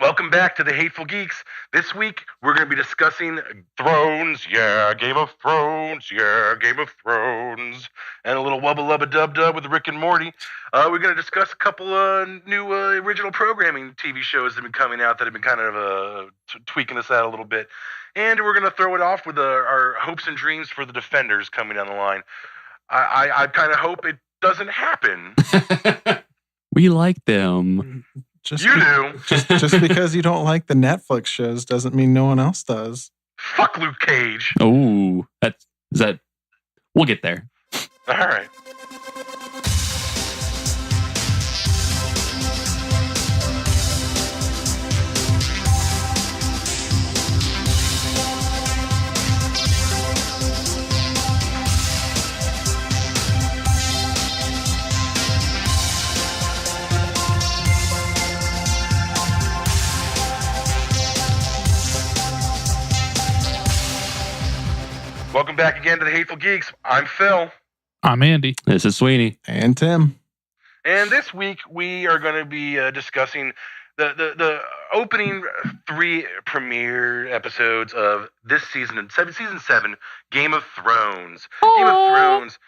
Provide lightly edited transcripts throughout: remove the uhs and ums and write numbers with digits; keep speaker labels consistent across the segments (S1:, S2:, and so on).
S1: Welcome back to the Hateful Geeks. This week, we're going to be discussing Thrones, Game of Thrones, Game of Thrones, and a little wubba lubba dub dub with Rick and Morty. We're going to discuss a couple new original programming TV shows that have been coming out that have been kind of tweaking us out a little bit. And we're going to throw it off with our hopes and dreams for the Defenders coming down the line. I kind of hope it doesn't happen.
S2: We like them.
S1: You do.
S3: Just because you don't like the Netflix shows doesn't mean no one else does.
S1: Fuck Luke Cage.
S2: Oh, we'll get there.
S1: All right. Welcome back again to the Hateful Geeks. I'm Phil.
S4: I'm Andy.
S2: This is Sweeney.
S3: And Tim.
S1: And this week we are going to be discussing the opening 3 premiere episodes of this season 7, Game of Thrones.
S2: Aww.
S1: Game of Thrones.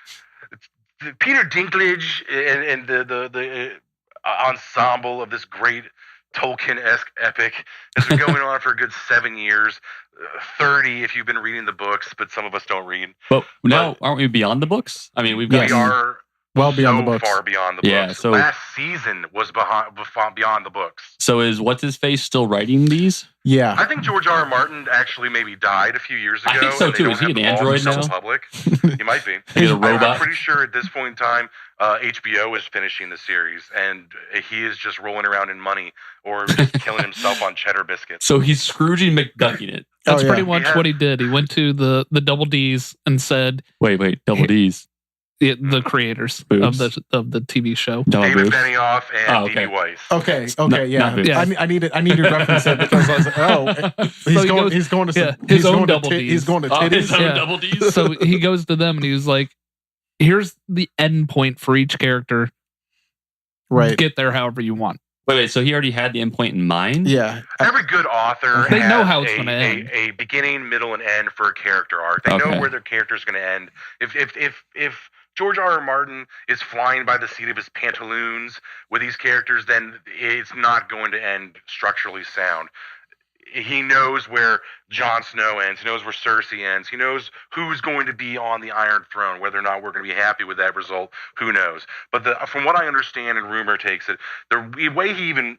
S1: Peter Dinklage and the ensemble of this great Tolkien-esque epic has been going on for a good 7 years. 30 if you've been reading the books, but some of us don't read.
S2: But now, aren't we beyond the books? I mean, we
S1: are
S3: well beyond
S1: so
S3: the books.
S1: far beyond the books.
S2: Yeah, so
S1: last season was beyond the books.
S2: So is what's-his-face still writing these?
S3: Yeah.
S1: I think George R. R. Martin actually maybe died a few years ago.
S2: I think so,
S1: and they
S2: too.
S1: don't
S2: Is he
S1: have
S2: an
S1: the balls to
S2: android
S1: tell
S2: now?
S1: the public. He might be.
S2: He's a robot?
S1: I'm pretty sure at this point in time, HBO is finishing the series, and he is just rolling around in money or just killing himself on cheddar biscuits.
S2: So he's Scrooging McDucking it.
S4: That's
S3: yeah.
S4: pretty much what he did. He went to the Double D's and said,
S2: Wait, Double D's.
S4: the creators of the TV show.
S1: David Benioff and
S2: okay.
S1: D.B. Weiss.
S3: Okay,
S2: Not
S3: yeah. I need to reference that because I was like, he's going to
S4: his own Double D's.
S3: He's going to titties.
S2: His own
S4: Yeah.
S2: Double D's.
S4: So he goes to them and he was like, here's the end point for each character.
S3: Right.
S4: Get there however you want.
S2: Wait, so he already had the endpoint in mind?
S3: Yeah.
S1: Every good author
S4: They
S1: has
S4: know how it's gonna end.
S1: a beginning, middle, and end for a character arc. They know where their character is going to end. If George R. R. Martin is flying by the seat of his pantaloons with these characters, then it's not going to end structurally sound. He knows where Jon Snow ends. He knows where Cersei ends. He knows who's going to be on the Iron Throne. Whether or not we're going to be happy with that result, who knows? But from what I understand, and rumor takes it, the way he even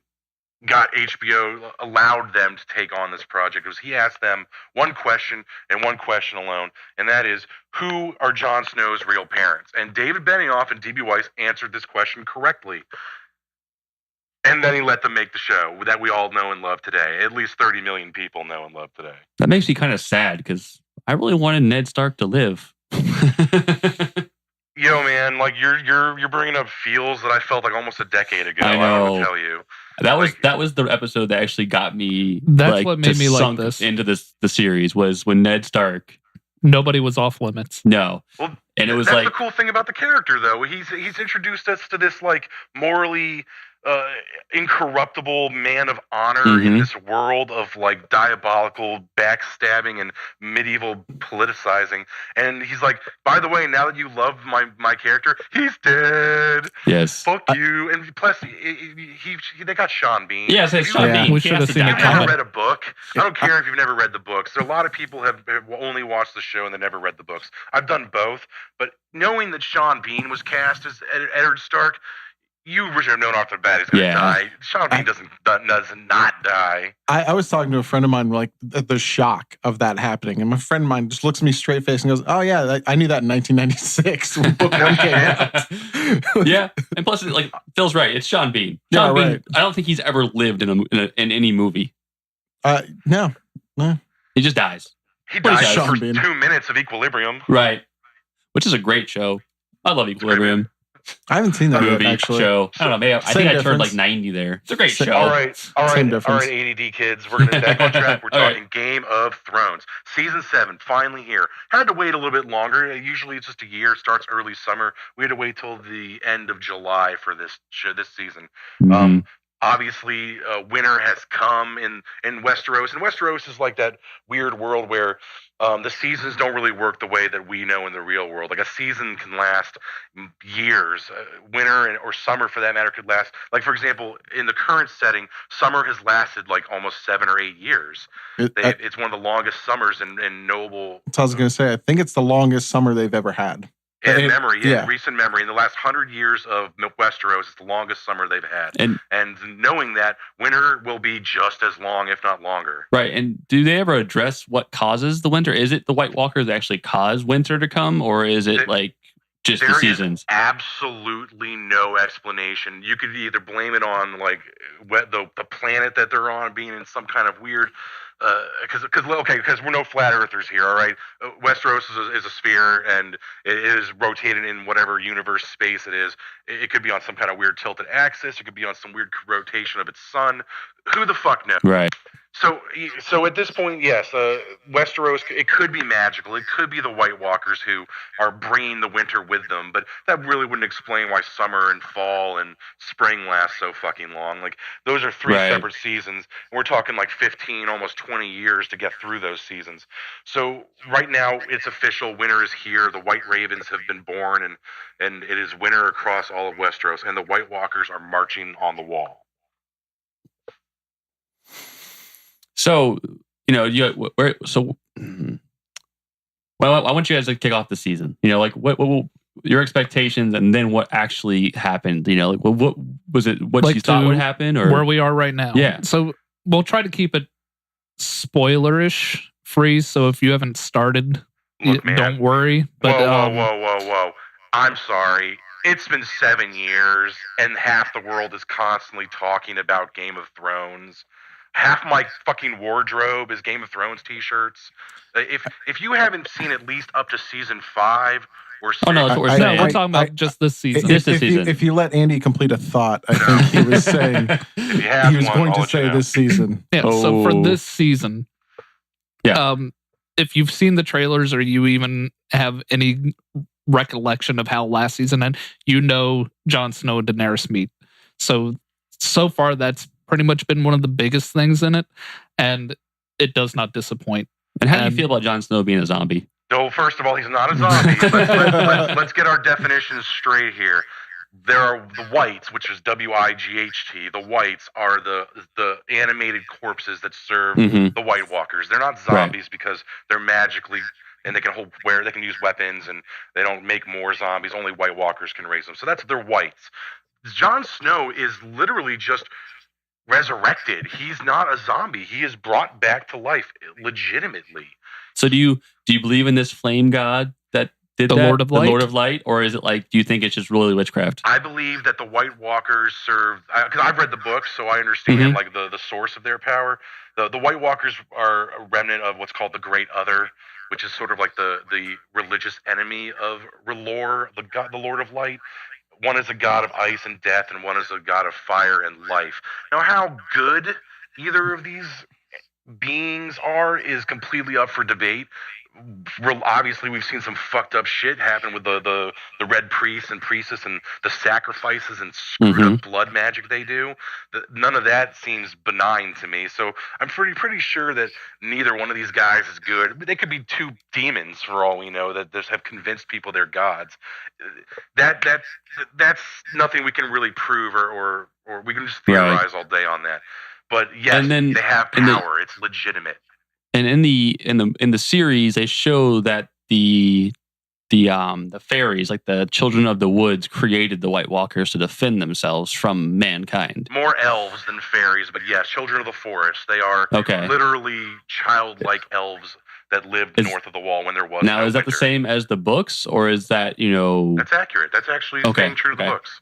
S1: got HBO allowed them to take on this project was he asked them one question and one question alone, and that is, who are Jon Snow's real parents? And David Benioff and D.B. Weiss answered this question correctly. And then he let them make the show that we all know and love today. At least 30 million people know and love today.
S2: That makes me kind of sad because I really wanted Ned Stark to live.
S1: Yo, man, like you're bringing up feels that I felt like almost a decade ago.
S2: I know.
S1: I don't know to tell you.
S2: That was the episode that actually got me.
S4: That's what made me like
S2: sunk
S4: this.
S2: into the series was when Ned Stark.
S4: Nobody was off limits.
S2: No.
S1: Well,
S2: and it was
S1: that's
S2: like
S1: the cool thing about the character, though. He's introduced us to this like morally incorruptible man of honor in this world of like diabolical backstabbing and medieval politicizing. And he's like, by the way, now that you love my character, he's dead.
S2: Yes.
S1: Fuck you. And plus, they got Sean Bean.
S2: Yes, it's Sean Bean.
S4: We should have seen
S1: If
S4: it
S1: you've never
S4: coming.
S1: read a book, I don't care if you've never read the books. So a lot of people have only watched the show and they never read the books. I've done both, but knowing that Sean Bean was cast as Eddard Stark, you should have known off the bat he's going to die. Sean Bean does not die.
S3: I was talking to a friend of mine, like the shock of that happening, and my friend of mine just looks at me straight face and goes, "Oh yeah, I knew that in 1996 when book 1 came out."
S2: Yeah, and plus, like Phil's right, it's Sean Bean. Sean Bean.
S3: Right.
S2: I don't think he's ever lived in any movie.
S3: No.
S2: He just dies.
S1: He dies
S3: Sean
S1: for
S3: Bean?
S1: 2 minutes of Equilibrium.
S2: Right, which is a great show. I love Equilibrium.
S3: I haven't seen that
S2: Movie,
S3: yet, actually.
S2: show. I don't know. Maybe I
S3: Same
S2: think I turned
S3: difference.
S2: like 90 there. It's a great show.
S1: All right,
S3: Same difference.
S1: ADD kids. We're going to back on track. We're
S2: All right.
S1: talking Game of Thrones. Season 7, finally here. Had to wait a little bit longer. Usually it's just a year. It starts early summer. We had to wait till the end of July for this show, this season.
S2: Mhm.
S1: obviously, winter has come in Westeros, and Westeros is like that weird world where the seasons don't really work the way that we know in the real world. Like a season can last years. Winter or summer, for that matter, could last. Like for example, in the current setting, summer has lasted like almost 7 or 8 years. It's one of the longest summers in noble.
S3: I was going to say, I think it's the longest summer they've ever had.
S1: In recent memory, in the last 100 years of Westeros, it's the longest summer they've had. And knowing that, winter will be just as long, if not longer.
S2: Right. And do they ever address what causes the winter? Is it the White Walkers that actually cause winter to come, or is it just the seasons?
S1: There is absolutely no explanation. You could either blame it on the planet that they're on being in some kind of weird. Because we're no flat earthers here, all right? Westeros is a sphere, and it is rotating in whatever universe space it is. It could be on some kind of weird tilted axis. It could be on some weird rotation of its sun. Who the fuck knows?
S2: Right.
S1: So at this point, yes, Westeros, it could be magical. It could be the White Walkers who are bringing the winter with them, but that really wouldn't explain why summer and fall and spring last so fucking long. Like, those are three separate seasons. And we're talking like 15, almost 20 years to get through those seasons. So right now, it's official. Winter is here. The White Ravens have been born, and it is winter across all of Westeros, and the White Walkers are marching on the wall.
S2: So, well, I want you guys to kick off the season. What your expectations, and then what actually happened. What was it? What you thought would happen, or
S4: where we are right now?
S2: Yeah.
S4: So we'll try to keep it spoilerish free. So if you haven't started, don't worry. But
S1: whoa! I'm sorry. It's been 7 years, and half the world is constantly talking about Game of Thrones. Half my fucking wardrobe is Game of Thrones t-shirts. If you haven't seen at least up to season 5 or 6,
S2: that's what we're saying.
S4: We're talking about just this season.
S3: If you let Andy complete a thought, I think he was saying he was going to say this season.
S4: Yeah. So for this season, if you've seen the trailers or you even have any recollection of how last season ended, Jon Snow and Daenerys meet. So far, that's pretty much been one of the biggest things in it, and it does not disappoint.
S2: And how do you feel about Jon Snow being a zombie?
S1: No, first of all, he's not a zombie. Let's get our definitions straight here. There are the whites, which is WIGHT. The whites are the animated corpses that serve the White Walkers. They're not zombies because they're magically, and they can use weapons, and they don't make more zombies. Only White Walkers can raise them. So they're whites. Jon Snow is literally just resurrected. He's not a zombie. He is brought back to life legitimately.
S2: So do you believe in this flame god that did
S4: Lord of Light?
S2: The Lord of Light, or is it do you think it's just really witchcraft?
S1: I believe that the White Walkers serve, because I've read the books, so I understand the source of their power. The White Walkers are a remnant of what's called the Great Other, which is sort of like the religious enemy of R'hllor, the Lord of Light. One is a god of ice and death, and one is a god of fire and life. Now, how good either of these beings are is completely up for debate. Obviously, we've seen some fucked up shit happen with the red priests and priestess and the sacrifices and screwed up blood magic they do. None of that seems benign to me. So I'm pretty sure that neither one of these guys is good. They could be two demons for all we know that just have convinced people they're gods. That's nothing we can really prove or we can just theorize all day on that. But yes, they have power. It's legitimate.
S2: And in the series, they show that the fairies, like the children of the woods, created the White Walkers to defend themselves from mankind.
S1: More elves than fairies, but yes, children of the forest. They are literally childlike elves that lived north of the wall when there was
S2: now.
S1: No
S2: is that
S1: winter.
S2: the same as the books, or is that
S1: That's accurate. That's actually staying true to the books.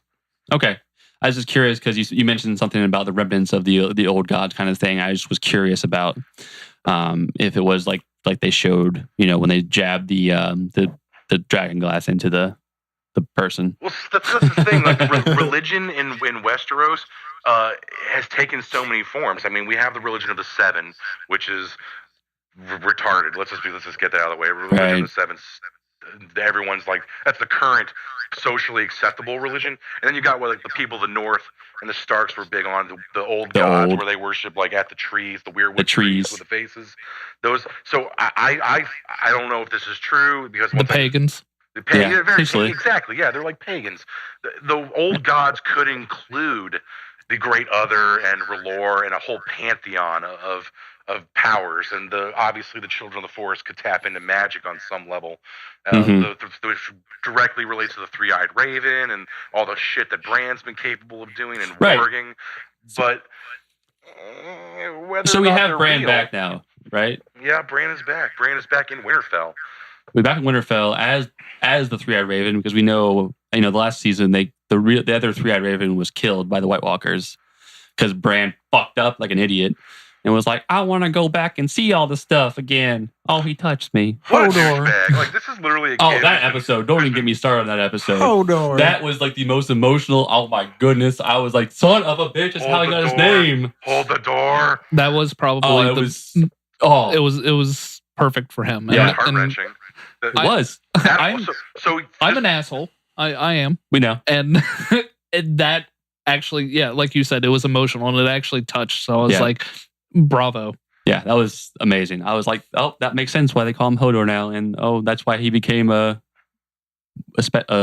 S2: Okay. I was just curious because you mentioned something about the remnants of the old gods kind of thing. I just was curious about if it was like they showed, when they jabbed the dragon glass into the person.
S1: Well, that's the thing. Like religion in Westeros has taken so many forms. I mean, we have the religion of the Seven, which is retarded. Let's just get that out of the way. Religion of the Seven everyone's like, that's the current socially acceptable religion. And then you got like the people of the North and the Starks were big on the old gods where they worship like at the trees, the weirwood trees with the faces. Those. So I don't know if this is true because
S4: the pagans.
S1: Yeah, exactly. Yeah, they're like pagans. The old gods could include the Great Other and R'hllor and a whole pantheon of powers, and obviously the Children of the Forest could tap into magic on some level, which directly relates to the Three-Eyed Raven and all the shit that Bran's been capable of doing and warging. But
S2: so we have Bran back now, right?
S1: Yeah, Bran is back. Bran is back in Winterfell.
S2: We're back in Winterfell as the Three-Eyed Raven because we know the last season the other Three-Eyed Raven was killed by the White Walkers because Bran fucked up like an idiot and was like, I want to go back and see all the stuff again. Oh, he touched me.
S1: Hodor. Like this is literally a kid.
S2: That episode. Don't even get me started on that episode.
S3: Hodor.
S2: That was like the most emotional. Oh my goodness. I was like, son of a bitch, is how he got his name.
S1: Hold the door.
S4: That was probably it was perfect for him.
S1: Yeah, heart-wrenching.
S2: It was.
S4: I'm an asshole. I am.
S2: We know.
S4: And that actually, like you said, it was emotional and it actually touched. So I was like, bravo.
S2: Yeah, that was amazing. I was like, oh, that makes sense why they call him Hodor now. And that's why he became a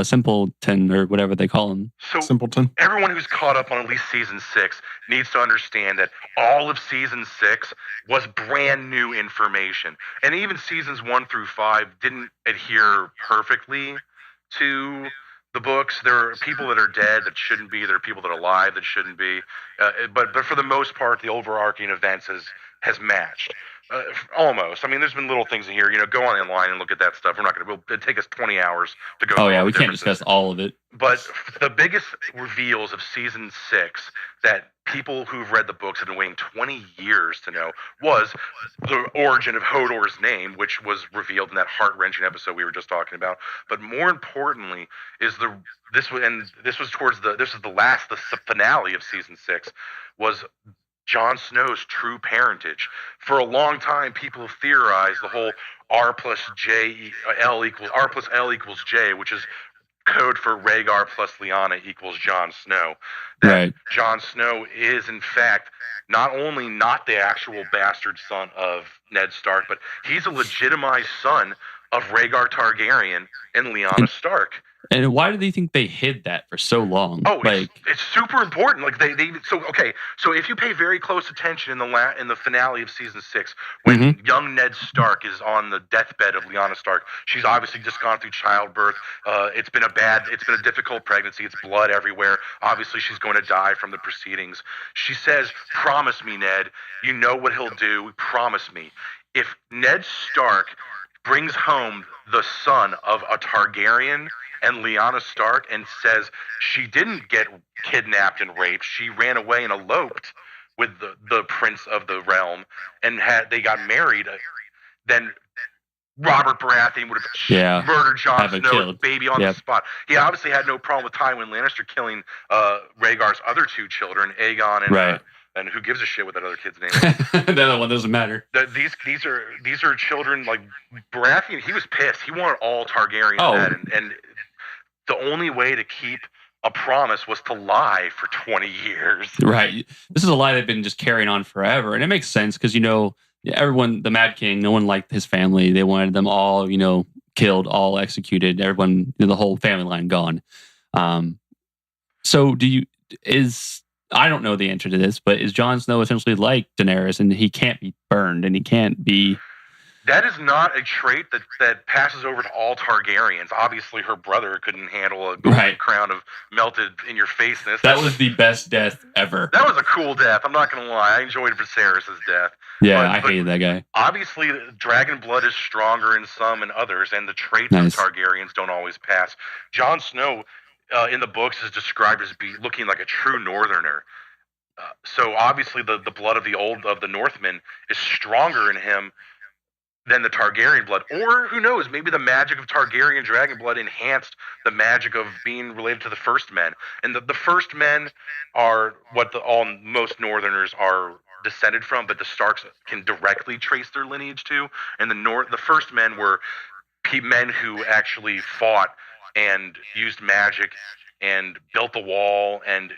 S2: simpleton or whatever they call him.
S1: So
S3: simpleton.
S1: Everyone who's caught up on at least season 6 needs to understand that all of season 6 was brand new information. And even seasons 1 through 5 didn't adhere perfectly to the books. There are people that are dead that shouldn't be. There are people that are alive that shouldn't be. But for the most part, the overarching events has matched. Almost. I mean, there's been little things in here. Go online and look at that stuff. We're not going to. It'll take us 20 hours to go.
S2: Oh yeah, we can't discuss all of it.
S1: But the biggest reveals of season 6 that people who've read the books have been waiting 20 years to know was the origin of Hodor's name, which was revealed in that heart-wrenching episode we were just talking about. But more importantly, is this was the finale of season 6 was Jon Snow's true parentage. For a long time, people have theorized the whole R plus L equals J, which is code for Rhaegar plus Lyanna equals Jon Snow. That Jon Snow is, in fact, not only not the actual bastard son of Ned Stark, but he's a legitimized son of Rhaegar Targaryen and Lyanna Stark.
S2: And why do they think they hid that for so long?
S1: Oh, it's super important. Like so if you pay very close attention in the finale of season 6, when young Ned Stark is on the deathbed of Lyanna Stark, she's obviously just gone through childbirth. It's been a difficult pregnancy. It's blood everywhere. Obviously, she's going to die from the proceedings. She says, "Promise me, Ned. You know what he'll do. Promise me." If Ned Stark brings home the son of a Targaryen and Lyanna Stark and says she didn't get kidnapped and raped, she ran away and eloped with the prince of the realm, and they got married, then Robert Baratheon would have murdered Jon Snow, baby on the spot. He obviously had no problem with Tywin Lannister killing Rhaegar's other 2 children, Aegon and and who gives a shit what that other kid's name is?
S2: The other one doesn't matter.
S1: These are children like Baratheon. He was pissed. He wanted all Targaryens dead, and the only way to keep a promise was to lie for 20 years.
S2: Right. This is a lie they've been just carrying on forever, and it makes sense because everyone, the Mad King, no one liked his family. They wanted them all, killed, all executed. Everyone, the whole family line gone. So I don't know the answer to this, but is Jon Snow essentially like Daenerys and he can't be burned and he can't be...
S1: That is not a trait that passes over to all Targaryens. Obviously, her brother couldn't handle a golden crown of melted in your faceness.
S2: That was the best death ever.
S1: That was a cool death. I'm not going to lie. I enjoyed Viserys' death.
S2: Yeah, I hated that guy.
S1: Obviously, dragon blood is stronger in some and others, and the traits of Targaryens don't always pass. Jon Snow, in the books, is described as looking like a true Northerner. So obviously, the blood of the Northmen is stronger in him than the Targaryen blood. Or, who knows, maybe the magic of Targaryen dragon blood enhanced the magic of being related to the First Men. And the First Men are what most Northerners are descended from, but the Starks can directly trace their lineage to. And the First Men were men who actually fought and used magic and built the wall and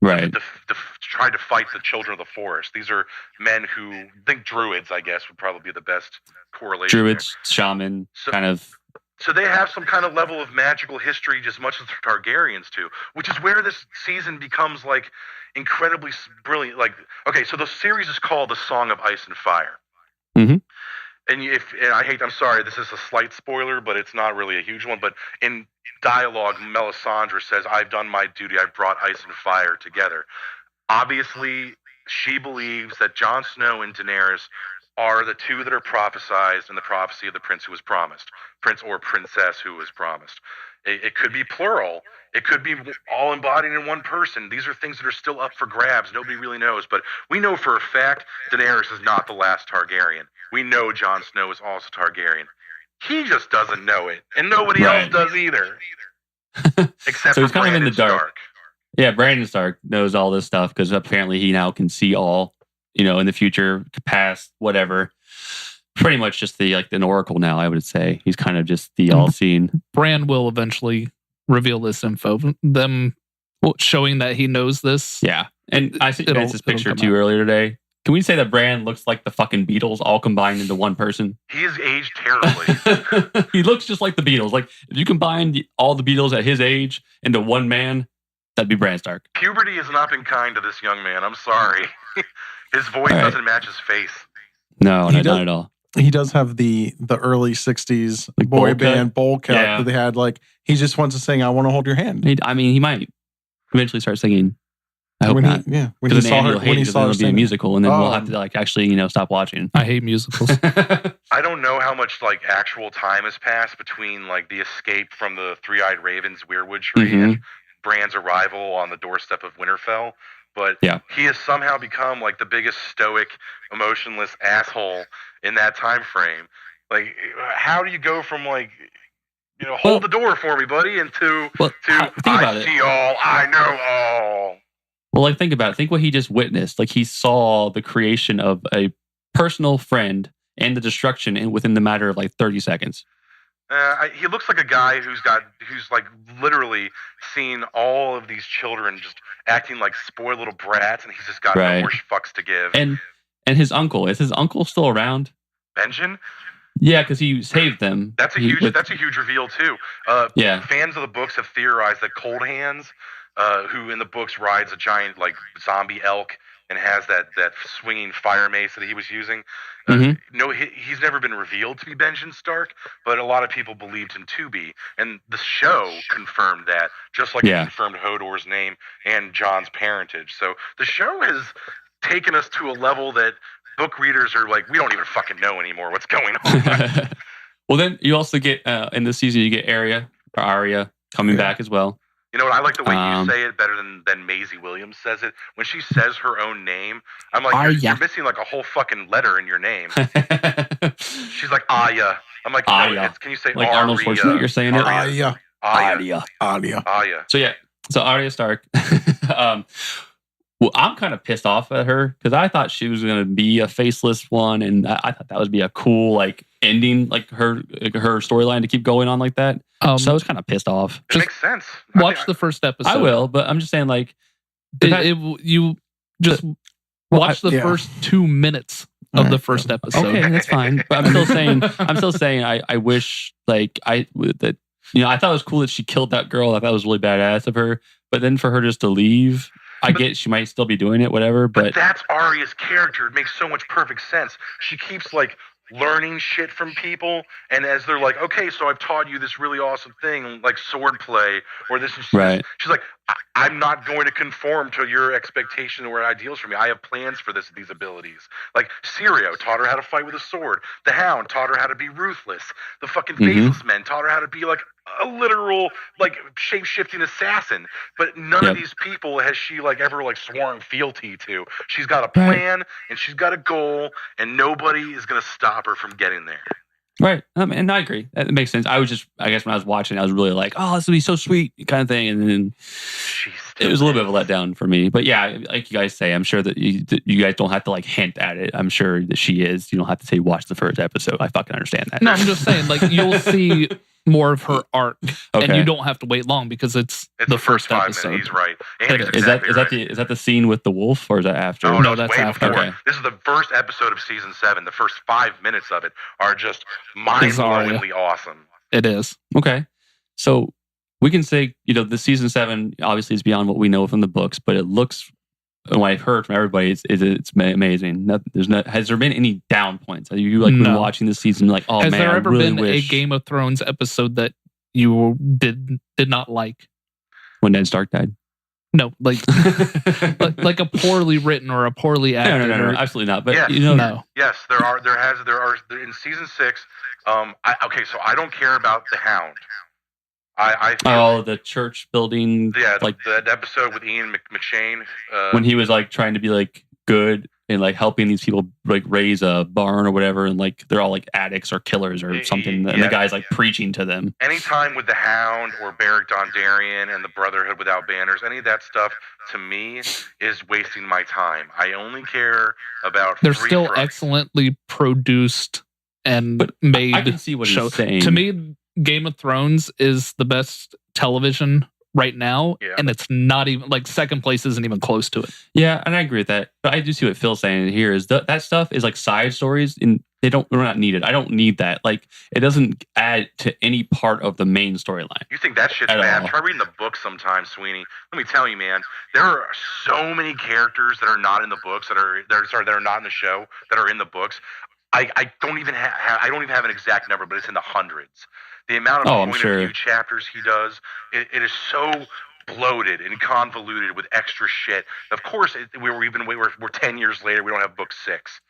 S1: tried to fight the children of the forest. These are men who think druids, I guess, would probably be the best correlation.
S2: Druids, shaman, kind of.
S1: So they have some kind of level of magical history, just much as the Targaryens do, which is where this season becomes like incredibly brilliant. Like, okay, so the series is called The Song of Ice and Fire.
S2: Mm-hmm.
S1: And I'm sorry, this is a slight spoiler, but it's not really a huge one. But in dialogue, Melisandre says, "I've done my duty. I've brought ice and fire together." Obviously, she believes that Jon Snow and Daenerys are the two that are prophesized in the prophecy of the prince who was promised, prince or princess who was promised. It could be plural. It could be all embodied in one person. These are things that are still up for grabs. Nobody really knows. But we know for a fact Daenerys is not the last Targaryen. We know Jon Snow is also Targaryen. He just doesn't know it. And nobody else does either. Except
S2: so he's
S1: for
S2: kind
S1: Brandon
S2: of in the dark.
S1: Stark.
S2: Yeah, Brandon Stark knows all this stuff because apparently he now can see all, in the future, past, whatever. Pretty much just an oracle now, I would say. He's kind of just the all-seeing.
S4: Bran will eventually reveal this info. Them showing that he knows this.
S2: Yeah. And I sent this picture to you earlier today. Can we say that Bran looks like the fucking Beatles all combined into one person?
S1: He is aged terribly.
S2: He looks just like the Beatles. Like, if you combine all the Beatles at his age into one man, that'd be Bran Stark.
S1: Puberty has not been kind to this young man. I'm sorry. His voice doesn't match his face.
S2: No, not at all.
S3: He does have the early 60s boy band bowl cut that they had. Like, he just wants to sing, "I Want to Hold Your Hand."
S2: He might eventually start singing. I hope not.
S3: When he saw her
S2: it'll be a musical, and then we'll have to actually stop watching.
S4: I hate musicals.
S1: I don't know how much actual time has passed between the escape from the Three-Eyed Raven's Weirwood tree and Bran's arrival on the doorstep of Winterfell. But he has somehow become the biggest stoic, emotionless asshole in that time frame. How do you go from hold the door for me, buddy, and to I see all, I know all.
S2: Well, think about it. Think what he just witnessed. He saw the creation of a personal friend and the destruction within the matter of 30 seconds.
S1: He looks like a guy who's literally seen all of these children just acting like spoiled little brats, and he's just got no more fucks to give.
S2: And his uncle, is his uncle still around?
S1: Benjen?
S2: Yeah, because he saved them.
S1: That's a huge reveal too. Fans of the books have theorized that Cold Hands, who in the books rides a giant zombie elk and has that swinging fire mace that he was using. No, he's never been revealed to be Benjen Stark, but a lot of people believed him to be. And the show confirmed that, just like it confirmed Hodor's name and Jon's parentage. So the show has taken us to a level that book readers are we don't even fucking know anymore what's going on.
S2: Well, then you also get, in this season, you get Arya coming back as well.
S1: You know what? I like the way you say it better than Maisie Williams says it. When she says her own name, I'm like, you're missing a whole fucking letter in your name. She's like, Aya. I'm like, no, can you say
S2: like Arnold Schwarzenegger saying it?
S3: Arya.
S2: So Arya Stark. Well, I'm kind of pissed off at her because I thought she was going to be a faceless one, and I thought that would be a cool ending, her storyline to keep going on like that. So I was kind of pissed off.
S1: It makes sense.
S4: Watch the first episode.
S2: I will, but I'm just saying
S4: you just watch the first 2 minutes of the first episode.
S2: Okay, that's fine. But I'm still saying I wish I thought it was cool that she killed that girl. I thought it was really badass of her. But then for her just to leave. I get she might still be doing it, whatever, but
S1: that's Arya's character. It makes so much perfect sense. She keeps learning shit from people, and as they're okay, so I've taught you this really awesome thing, swordplay, or this. She's like, I'm not going to conform to your expectation or ideals for me. I have plans for these abilities. Syrio taught her how to fight with a sword. The Hound taught her how to be ruthless. The fucking Faceless Men taught her how to be a literal shape-shifting assassin. But none of these people has she ever sworn fealty to. She's got a plan and she's got a goal, and nobody is gonna stop her from getting there.
S2: Right. And I agree. That makes sense. I guess when I was watching, I was really oh, this would be so sweet kind of thing. And then
S1: she
S2: it was a little bit of a letdown for me. But yeah, like you guys say, I'm sure that you guys don't have to like hint at it. I'm sure that she is. You don't have to say watch the first episode. I fucking understand that.
S4: No, I'm just saying, like, you'll see more of her arc,
S2: Okay.
S4: and you don't have to wait long because it's the first
S1: 5
S4: episode.
S1: minutes. He's right.
S2: Is that the scene with the wolf, or is that after?
S1: Oh,
S4: No,
S1: it's
S4: that's
S1: way
S4: after.
S1: before.
S2: Okay.
S1: This is the first episode of season 7. The first 5 minutes of it are just mind-blowingly awesome.
S4: It is.
S2: Okay. So we can say, the season 7 obviously is beyond what we know from the books, but it looks, and what I've heard from everybody, it's amazing. Has there been any down points? Are you like been watching this season like, oh
S4: Has
S2: man,
S4: there ever
S2: I really
S4: been
S2: wish
S4: a Game of Thrones episode that you did not like?
S2: when Ned Stark died?
S4: No, like like a poorly written or a poorly acted.
S2: No, absolutely not. But
S1: Yes.
S4: No.
S1: Yes, there are in season 6. So I don't care about the Hound. I feel,
S2: the church building.
S1: yeah,
S2: like
S1: the episode with Ian McShane.
S2: when he was like trying to be like good and like helping these people like raise a barn or whatever, and like they're all like addicts or killers or something, and the guy's like preaching to them.
S1: Anytime with the Hound or Beric Dondarrion and the Brotherhood Without Banners, any of that stuff to me is wasting my time. I only care about.
S4: They're
S1: Free
S4: still
S1: Thrones.
S4: excellently produced and made.
S2: I can see what he's saying.
S4: To me, Game of Thrones is the best television right now, and it's not even like second place isn't even close to it.
S2: Yeah, and I agree with that. But I do see what Phil's saying here is that stuff is like side stories, and they're not needed. I don't need that. Like it doesn't add to any part of the main storyline.
S1: You think that shit's
S2: At
S1: bad?
S2: all.
S1: Try reading the book sometime, Sweeney. Let me tell you, man. There are so many characters that are not in the books that are not in the show that are in the books. I don't even have an exact number, but it's in the hundreds. The amount of point of view chapters he does, it is so bloated and convoluted with extra shit. Of course, we're 10 years later. We don't have book 6.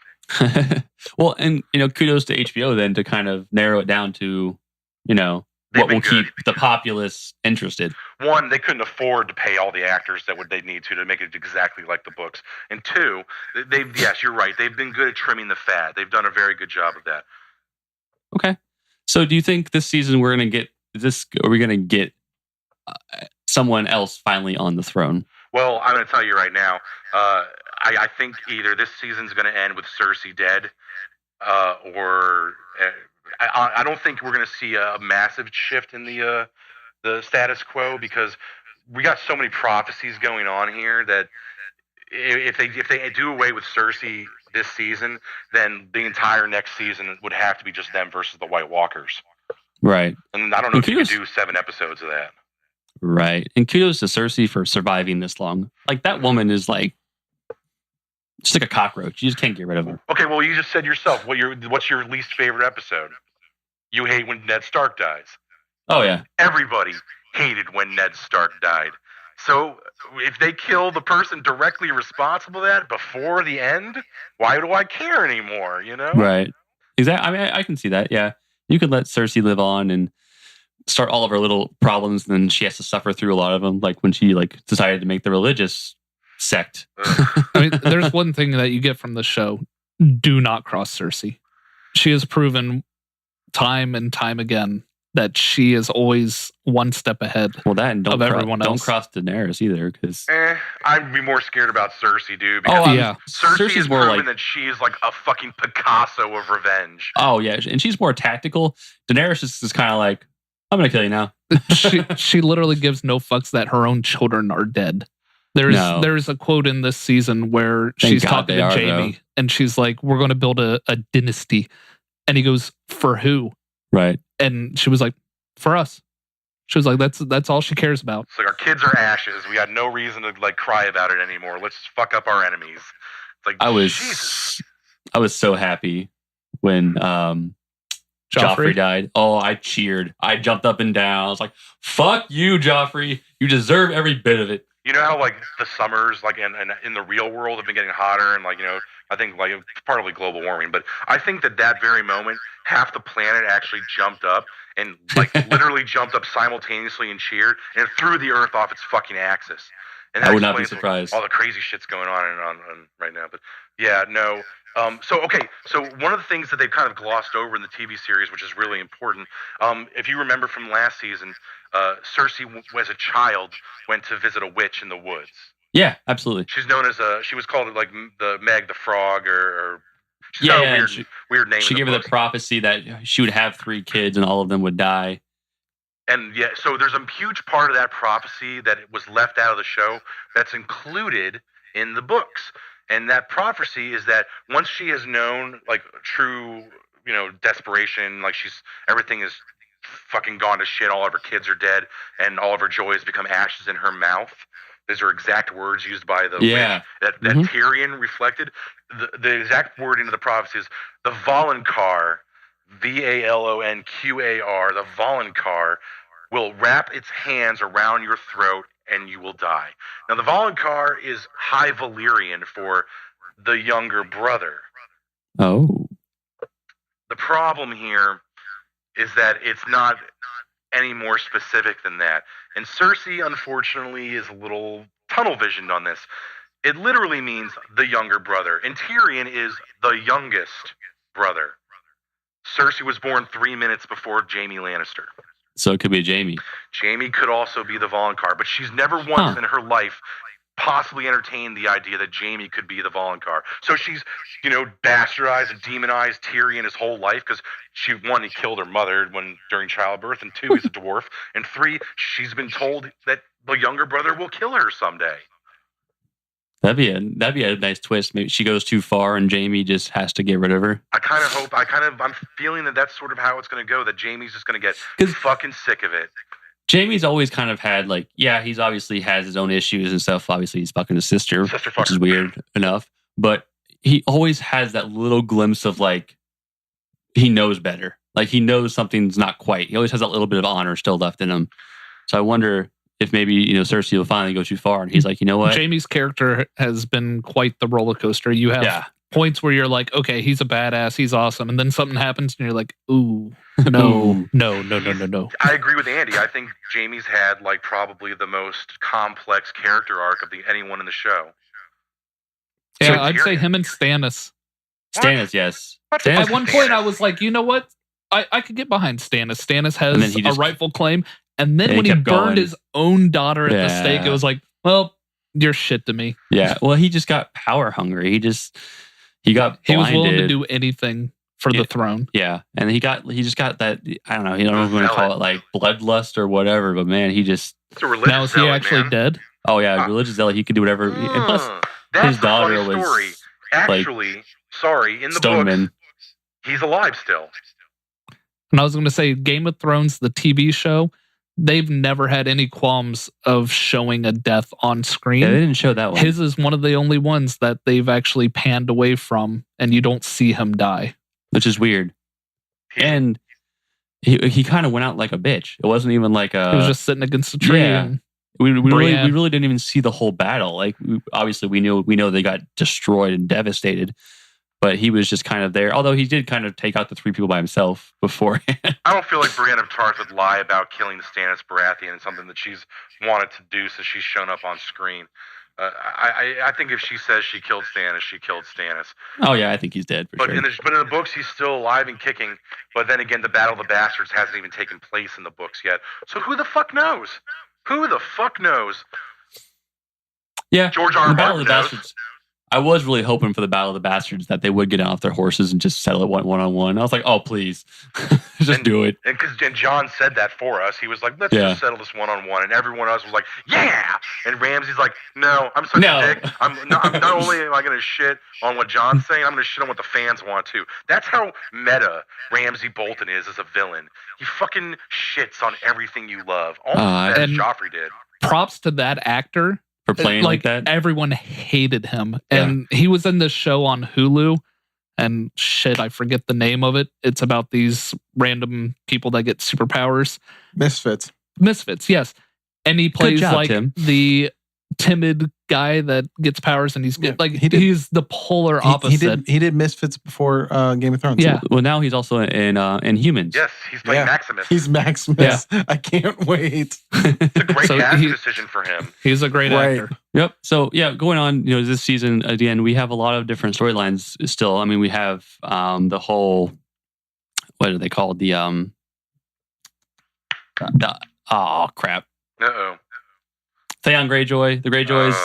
S2: Well, and kudos to HBO then to kind of narrow it down to what will keep the populace interested.
S1: One, they couldn't afford to pay all the actors that they need to make it exactly like the books. And two, yes, you're right. They've been good at trimming the fat. They've done a very good job of that.
S2: Okay. So do you think this season are we going to get someone else finally on the throne?
S1: Well, I'm going to tell you right now, I think either this season's going to end with Cersei dead, or I don't think we're going to see a massive shift in the status quo, because we got so many prophecies going on here that if they do away with Cersei this season, then the entire next season would have to be just them versus the White Walkers.
S2: Right.
S1: And I don't know if you could do 7 episodes of that.
S2: Right. And kudos to Cersei for surviving this long. Like, that woman is like just like a cockroach. You just can't get rid of her.
S1: Okay, well, you just said yourself. What's your least favorite episode? You hate when Ned Stark dies.
S2: Oh, yeah.
S1: Everybody hated when Ned Stark died. So if they kill the person directly responsible for that before the end, why do I care anymore,
S2: Right. Exactly. I mean, I can see that, yeah. You could let Cersei live on and start all of her little problems, and then she has to suffer through a lot of them, like when she decided to make the religious sect.
S4: I mean, there's one thing that you get from the show. Do not cross Cersei. She has proven time and time again that she is always one step ahead.
S2: Well, that and
S4: everyone else.
S2: Don't cross Daenerys either, because
S1: I'd be more scared about Cersei, dude.
S2: Yeah,
S1: Cersei is more proven that she is like a fucking Picasso of revenge.
S2: Oh yeah, and she's more tactical. Daenerys is kind of like, I'm gonna kill you now.
S4: she literally gives no fucks that her own children are dead. There's a quote in this season where she's talking to Jaime, and she's like, "We're going to build a dynasty," and he goes, "For who?"
S2: Right.
S4: And she was like, "For us." She was like, "That's all she cares about."
S1: It's like, our kids are ashes. We got no reason to cry about it anymore. Let's fuck up our enemies. It's like, I
S2: was so happy when Joffrey died. Oh, I cheered. I jumped up and down. I was like, "Fuck you, Joffrey. You deserve every bit of it."
S1: You know how the summers in the real world have been getting hotter, and I think it's partly global warming, but I think that very moment half the planet actually jumped up and literally jumped up simultaneously and cheered, and it threw the Earth off its fucking axis. And
S2: I would not be surprised.
S1: All the crazy shit's going on right now, but yeah, no, So one of the things that they've kind of glossed over in the TV series, which is really important, if you remember from last season, Cersei, as a child, went to visit a witch in the woods.
S2: Yeah, absolutely.
S1: She's known as she was called like the Meg the Frog, or she's got a weird name.
S2: She gave her the prophecy that she would have 3 kids and all of them would die.
S1: And yeah, so there's a huge part of that prophecy that was left out of the show that's included in the books. And that prophecy is that once she has known like true, desperation, like everything is fucking gone to shit, all of her kids are dead, and all of her joy has become ashes in her mouth. These are exact words used by the witch that Tyrion reflected. The exact wording of the prophecy is the Valonqar, Valonqar, the Valonqar will wrap its hands around your throat and you will die. Now, the Valonqar is High Valyrian for the younger brother.
S2: Oh.
S1: The problem here is that it's not any more specific than that. And Cersei, unfortunately, is a little tunnel visioned on this. It literally means the younger brother. And Tyrion is the youngest brother. Cersei was born 3 minutes before Jaime Lannister.
S2: So it could be Jaime.
S1: Jaime could also be the Valonqar, but she's never once in her life possibly entertained the idea that Jaime could be the Valonqar. So she's, bastardized and demonized Tyrion his whole life because one, he killed her mother during childbirth, and 2, he's a dwarf, and 3, she's been told that the younger brother will kill her someday.
S2: That'd be a nice twist. Maybe she goes too far and Jaime just has to get rid of her.
S1: I'm feeling that that's sort of how it's going to go, that Jaime's just going to get fucking sick of it.
S2: Jaime's always kind of had he's obviously has his own issues and stuff. Obviously he's fucking his sister, which is weird enough. But he always has that little glimpse of he knows better. Like he knows something's not quite. He always has that little bit of honor still left in him. So I wonder if maybe, Cersei will finally go too far and he's like, you know what?
S4: Jaime's character has been quite the roller coaster. You have points where you're like, okay, he's a badass, he's awesome. And then something happens and you're like, ooh, no.
S1: I agree with Andy. I think Jaime's had probably the most complex character arc of anyone in the show.
S4: Yeah, so I'd say him and Stannis.
S2: Stannis, yes. Stannis.
S4: At one point I was like, you know what? I could get behind Stannis. Stannis has a rightful claim. And then when he burned his own daughter at the stake, it was like, well, you're shit to me.
S2: Yeah. Well, he just got power hungry. He got blinded.
S4: He was willing to do anything for the throne.
S2: Yeah. And he just got that, I don't know, you don't know if we're going to call it bloodlust or whatever, but man, he just...
S4: Now is he actually dead?
S2: Oh yeah, religious zealot, he could do whatever. And plus, his daughter was...
S1: Story. Actually, in the books, he's alive still.
S4: And I was going to say, Game of Thrones, the TV show, they've never had any qualms of showing a death on screen.
S2: Yeah, they didn't show that one.
S4: His is one of the only ones that they've actually panned away from, and you don't see him die.
S2: Which is weird. And he kind of went out like a bitch. It wasn't even like a...
S4: He was just sitting against a tree.
S2: Yeah.
S4: And
S2: we really didn't even see the whole battle. Obviously, we know they got destroyed and devastated. But he was just kind of there. Although he did kind of take out the 3 people by himself beforehand.
S1: I don't feel like Brienne of Tarth would lie about killing the Stannis Baratheon and something that she's wanted to do since she's shown up on screen. I think if she says she killed Stannis, she killed Stannis.
S2: Oh yeah, I think he's dead for sure.
S1: In the books, he's still alive and kicking. But then again, the Battle of the Bastards hasn't even taken place in the books yet. So who the fuck knows? Who the fuck knows?
S2: Yeah,
S1: George R. R. Martin knows.
S2: Bastards. I was really hoping for the Battle of the Bastards that they would get off their horses and just settle it one-on-one. I was like, oh, please. Do it.
S1: And because John said that for us. He was like, let's just settle this one-on-one. And everyone else was like, yeah! And Ramsay's like, no, I'm such a dick. I'm not only am I going to shit on what John's saying, I'm going to shit on what the fans want too. That's how meta Ramsay Bolton is as a villain. He fucking shits on everything you love. Almost as Joffrey did.
S4: Props to that actor.
S2: For playing like that?
S4: Everyone hated him. And he was in this show on Hulu. And shit, I forget the name of it. It's about these random people that get superpowers.
S3: Misfits,
S4: yes. And he plays
S2: Tim.
S4: the timid guy that gets powers, and he's he's the polar opposite.
S3: He did Misfits before Game of Thrones.
S2: Yeah. Well, now he's also in Humans.
S1: Yes, he's playing Maximus.
S3: He's Maximus. Yeah. I can't wait.
S1: It's a great casting decision for him.
S4: He's a great actor.
S2: Yep. So going on, this season again, we have a lot of different storylines still. I mean, we have the whole, what are they called? Oh crap.
S1: Uh-oh.
S2: Theon Greyjoy, the Greyjoys.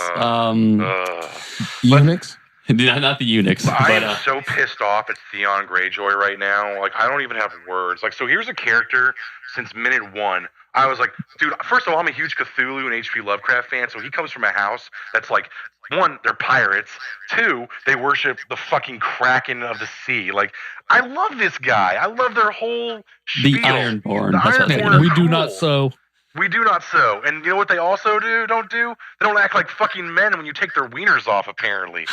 S3: Eunuchs?
S2: Not the eunuchs.
S1: I am so pissed off at Theon Greyjoy right now. Like, I don't even have words. Like, so here's a character since minute one. I was like, dude, first of all, I'm a huge Cthulhu and H.P. Lovecraft fan, so he comes from a house that's like, one, they're pirates. Two, they worship the fucking Kraken of the sea. Like, I love this guy. I love their whole spiel.
S2: The Ironborn.
S1: The Ironborn
S4: we
S1: are
S4: do
S1: cool.
S4: not so.
S1: We do not so. And you know what they also don't do? They don't act like fucking men when you take their wieners off, apparently.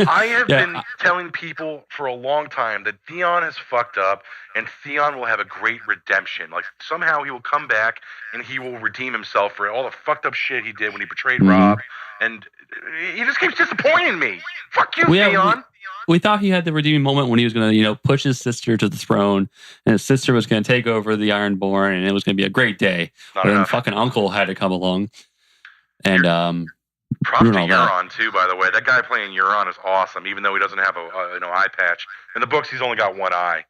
S1: I have been telling people for a long time that Theon has fucked up, and Theon will have a great redemption. Like, somehow he will come back, and he will redeem himself for all the fucked up shit he did when he betrayed Robb. And he just keeps disappointing me. Fuck you, Theon.
S2: We thought he had the redeeming moment when he was going to, push his sister to the throne, and his sister was going to take over the Ironborn, and it was going to be a great day. But then fucking uncle had to come along, and
S1: props to Euron too. By the way, that guy playing Euron is awesome, even though he doesn't have a eye patch. In the books, he's only got one eye.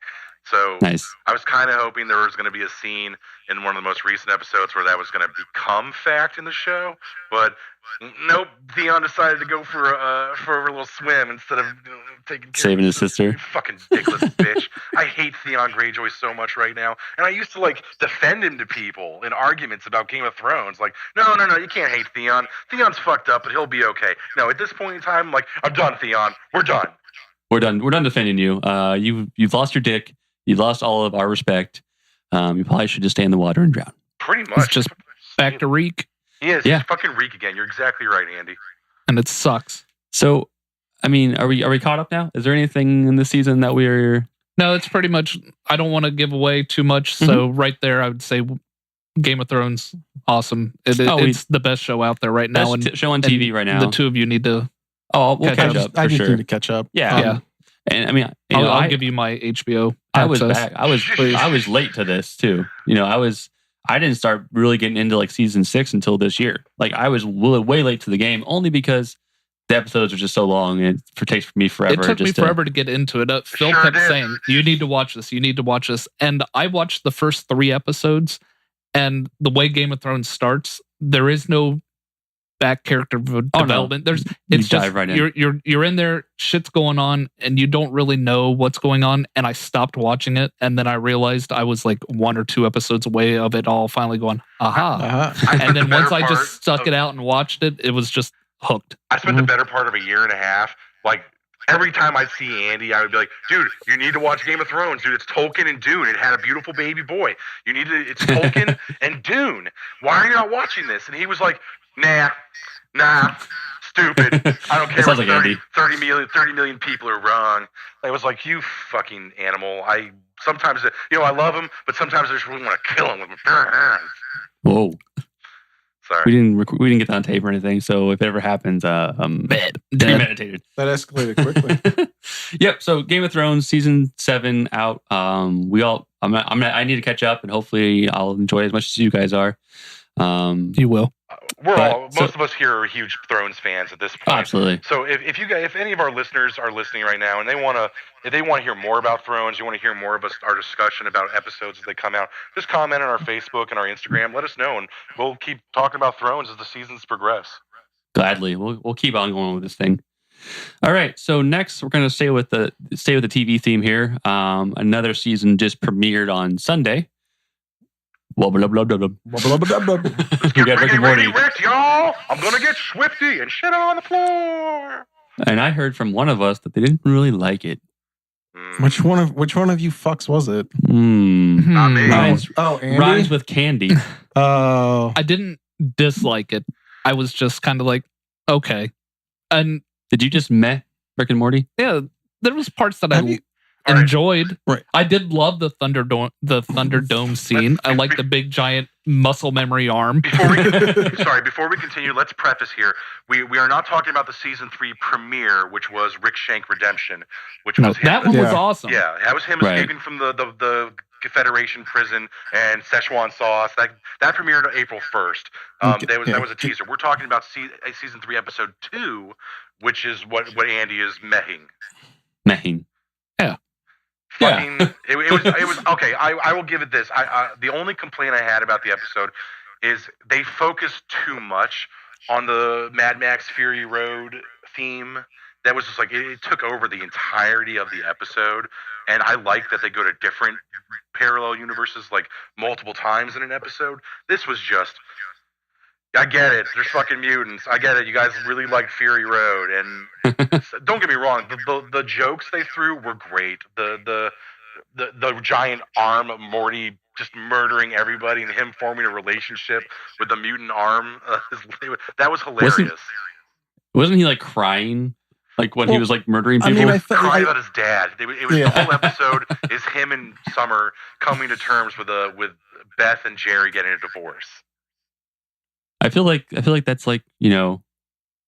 S1: So
S2: nice.
S1: I was kind of hoping there was going to be a scene in one of the most recent episodes where that was going to become fact in the show, but nope. Theon decided to go for a little swim instead of
S2: saving his sister.
S1: You fucking ridiculous bitch. I hate Theon Greyjoy so much right now, and I used to defend him to people in arguments about Game of Thrones. Like, no, you can't hate Theon. Theon's fucked up, but he'll be okay. No, at this point in time, I'm done, Theon. We're done.
S2: We're done defending you. You've lost your dick. You've lost all of our respect. You probably should just stay in the water and drown.
S1: Pretty much.
S4: It's just back to Reek.
S1: He is. Yeah. He's fucking Reek again. You're exactly right, Andy.
S4: And it sucks.
S2: So, I mean, are we caught up now? Is there anything in this season that we're...
S4: No, it's pretty much... I don't want to give away too much. So right there, I would say Game of Thrones, awesome. It's the best show out there right now.
S2: Show on TV right now.
S4: The two of you need to...
S2: Oh, we'll catch up for sure.
S3: I need to catch up.
S2: Yeah. And I mean,
S4: I'll give you my HBO access.
S2: I was late to this too. I didn't start really getting into season 6 until this year. I was way late to the game, only because the episodes are just so long and it takes me forever.
S4: It took me forever to get into it. Phil kept saying, "You need to watch this. You need to watch this." And I watched the first 3 episodes, and the way Game of Thrones starts, there is no back character development.
S2: No.
S4: It's just right you're in there, shit's going on, and you don't really know what's going on. And I stopped watching it, and then I realized I was 1 or 2 episodes away of it all finally going, aha. And then once I just stuck it out and watched it, it was just hooked.
S1: I spent the better part of a year and a half, every time I'd see Andy, I would be like, dude, you need to watch Game of Thrones, dude. It's Tolkien and Dune. It had a beautiful baby boy. It's Tolkien and Dune. Why are you not watching this? And he was like, Nah, stupid. I don't care if 30 million people are wrong. I was like, you fucking animal. Sometimes, I love him, but sometimes I just really want to kill him with my bare hands.
S2: Whoa.
S1: Sorry.
S2: We didn't get that on tape or anything, so if it ever happens, premeditated.
S3: That escalated quickly.
S2: Yep. So Game of Thrones season 7 out. I need to catch up, and hopefully I'll enjoy it as much as you guys are.
S4: You will.
S1: Most of us here are huge Thrones fans at this point.
S2: Absolutely.
S1: So if any of our listeners are listening right now and they want to hear more about Thrones, you want to hear more of our discussion about episodes as they come out, just comment on our Facebook and our Instagram. Let us know, and we'll keep talking about Thrones as the seasons progress.
S2: Gladly, we'll keep on going with this thing. All right. So next, we're going to stay with the TV theme here. Another season just premiered on Sunday.
S1: Let's get Rick and Morty, y'all. I'm gonna get swifty and shit on the floor.
S2: And I heard from one of us that they didn't really like it.
S3: Which one of you fucks was it?
S1: Not me.
S3: Andy?
S2: Rhymes with candy.
S3: Oh,
S4: I didn't dislike it. I was just kind of like, okay. And
S2: did you just meh Rick and Morty?
S4: Yeah, there was parts that enjoyed.
S3: Right.
S4: I did love the Thunderdome scene. I like the big giant muscle memory arm.
S1: Before we continue, let's preface here. We are not talking about the season 3 premiere, which was Rick Shank Redemption, which was him.
S4: That one was awesome.
S1: Yeah, that was him escaping from the Confederation prison and Szechuan sauce. That premiered April 1st. That was a teaser. We're talking about season 3, episode 2, which is what Andy is mehing.
S4: Yeah.
S1: It was okay. I will give it this. The only complaint I had about the episode is they focused too much on the Mad Max Fury Road theme. That was just like it took over the entirety of the episode, and I like that they go to different parallel universes like multiple times in an episode. This was just, I get it. There's fucking mutants. I get it. You guys really like Fury Road, and don't get me wrong. The jokes they threw were great. The giant arm of Morty just murdering everybody and him forming a relationship with the mutant arm. That was hilarious.
S2: Wasn't he like crying? Like when he was like murdering people?
S1: Crying about his dad. The whole episode is him and Summer coming to terms with Beth and Jerry getting a divorce.
S2: I feel like that's like, you know,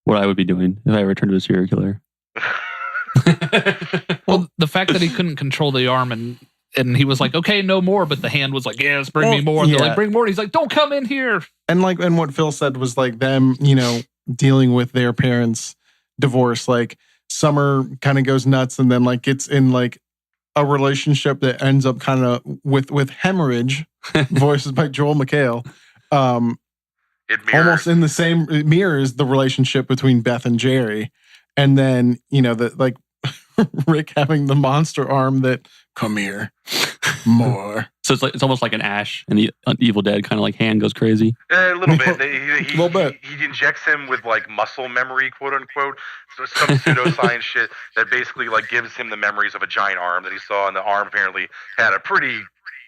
S2: what I would be doing if I ever turned to a serial killer.
S4: Well, the fact that he couldn't control the arm and he was like, okay, no more, but the hand was like, yes, bring me more. And they're like, bring more. He's like, don't come in here.
S3: And what Phil said was like them, you know, dealing with their parents' divorce. Like Summer kind of goes nuts and then like gets in like a relationship that ends up kind of with Hemorrhage, voiced by Joel McHale. Almost in the same, it mirrors the relationship between Beth and Jerry. And then, you know, like Rick having the monster arm that, come here, more.
S2: So it's almost like an Ash and the Evil Dead kind of like hand goes crazy.
S1: A little bit. He injects him with like muscle memory, quote unquote. So some pseudoscience shit that basically like gives him the memories of a giant arm that he saw, and the arm apparently had a pretty,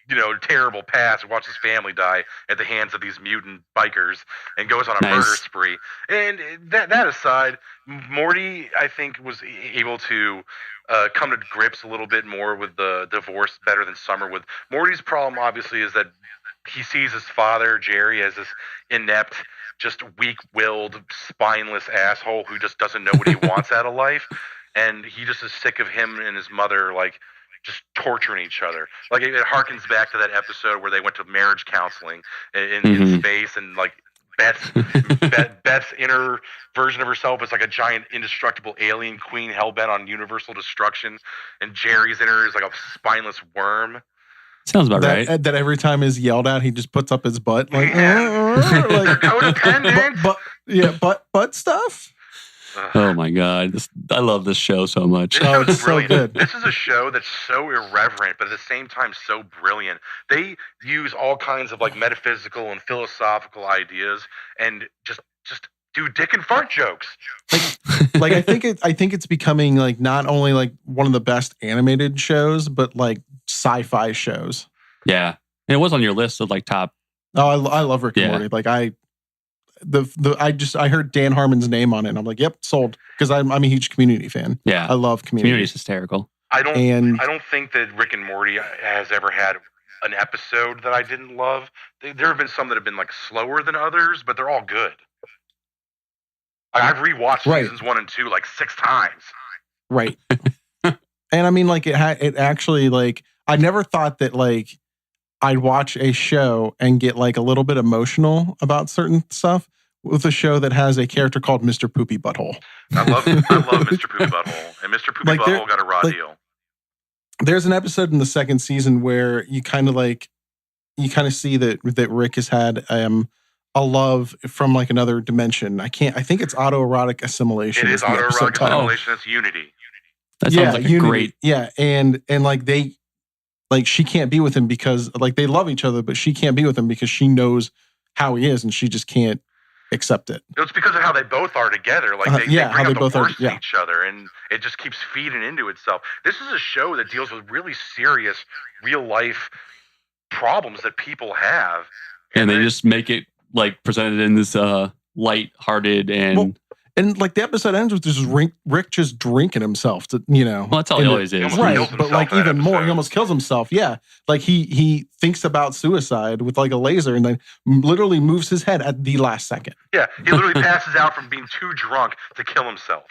S1: you know, terrible past. Watch his family die at the hands of these mutant bikers, and goes on a murder spree. And that aside, Morty, I think, was able to come to grips a little bit more with the divorce better than Summer would. Morty's problem, obviously, is that he sees his father, Jerry, as this inept, just weak-willed, spineless asshole who just doesn't know what he wants out of life. And he just is sick of him and his mother, like, just torturing each other. Like, it harkens back to that episode where they went to marriage counseling in space, and like Beth's inner version of herself is like a giant indestructible alien queen hell-bent on universal destruction, and Jerry's inner is like a spineless worm.
S2: Sounds about right.
S3: That every time he's yelled at, he just puts up his butt like, like
S1: they're codependent.
S3: Butt stuff.
S2: Oh my god, I love this show so much.
S3: It's so good.
S1: This is a show that's so irreverent, but at the same time so brilliant. They use all kinds of like metaphysical and philosophical ideas and just do dick and fart jokes.
S3: Like I think it's becoming like not only like one of the best animated shows, but like sci-fi shows.
S2: Yeah, and it was on your list of like top.
S3: Oh, I love Rick and Morty. Like I heard Dan Harmon's name on it, and I'm like, yep, sold. Because I'm a huge Community fan.
S2: Yeah,
S3: I love Community.
S2: Community's hysterical.
S1: I don't think that Rick and Morty has ever had an episode that I didn't love. There have been some that have been like slower than others, but they're all good. I've rewatched seasons 1 and 2 like 6 times.
S3: Right. And I mean, like it actually, like, I never thought that like I'd watch a show and get like a little bit emotional about certain stuff with a show that has a character called Mr. Poopy Butthole.
S1: I love Mr. Poopy Butthole, and Mr. Poopy Butthole got a raw deal.
S3: There's an episode in the second season where you kind of see that Rick has had a love from like another dimension. I think it's autoerotic assimilation.
S1: It is autoerotic assimilation. It's Unity.
S2: That sounds like
S3: Unity.
S2: a great.
S3: Yeah, and like they, like she can't be with him because like they love each other, but she can't be with him because she knows how he is and she just can't accept it.
S1: It's because of how they both are together. Like they bring out the worst in each other, and it just keeps feeding into itself. This is a show that deals with really serious, real life problems that people have,
S2: and they just make it like presented in this light-hearted and
S3: And like the episode ends with just Rick just drinking himself to,
S2: Well, that's all he always is.
S3: Right. But like even more, he almost kills himself. Yeah. Like he thinks about suicide with like a laser and then literally moves his head at the last second.
S1: Yeah. He literally passes out from being too drunk to kill himself.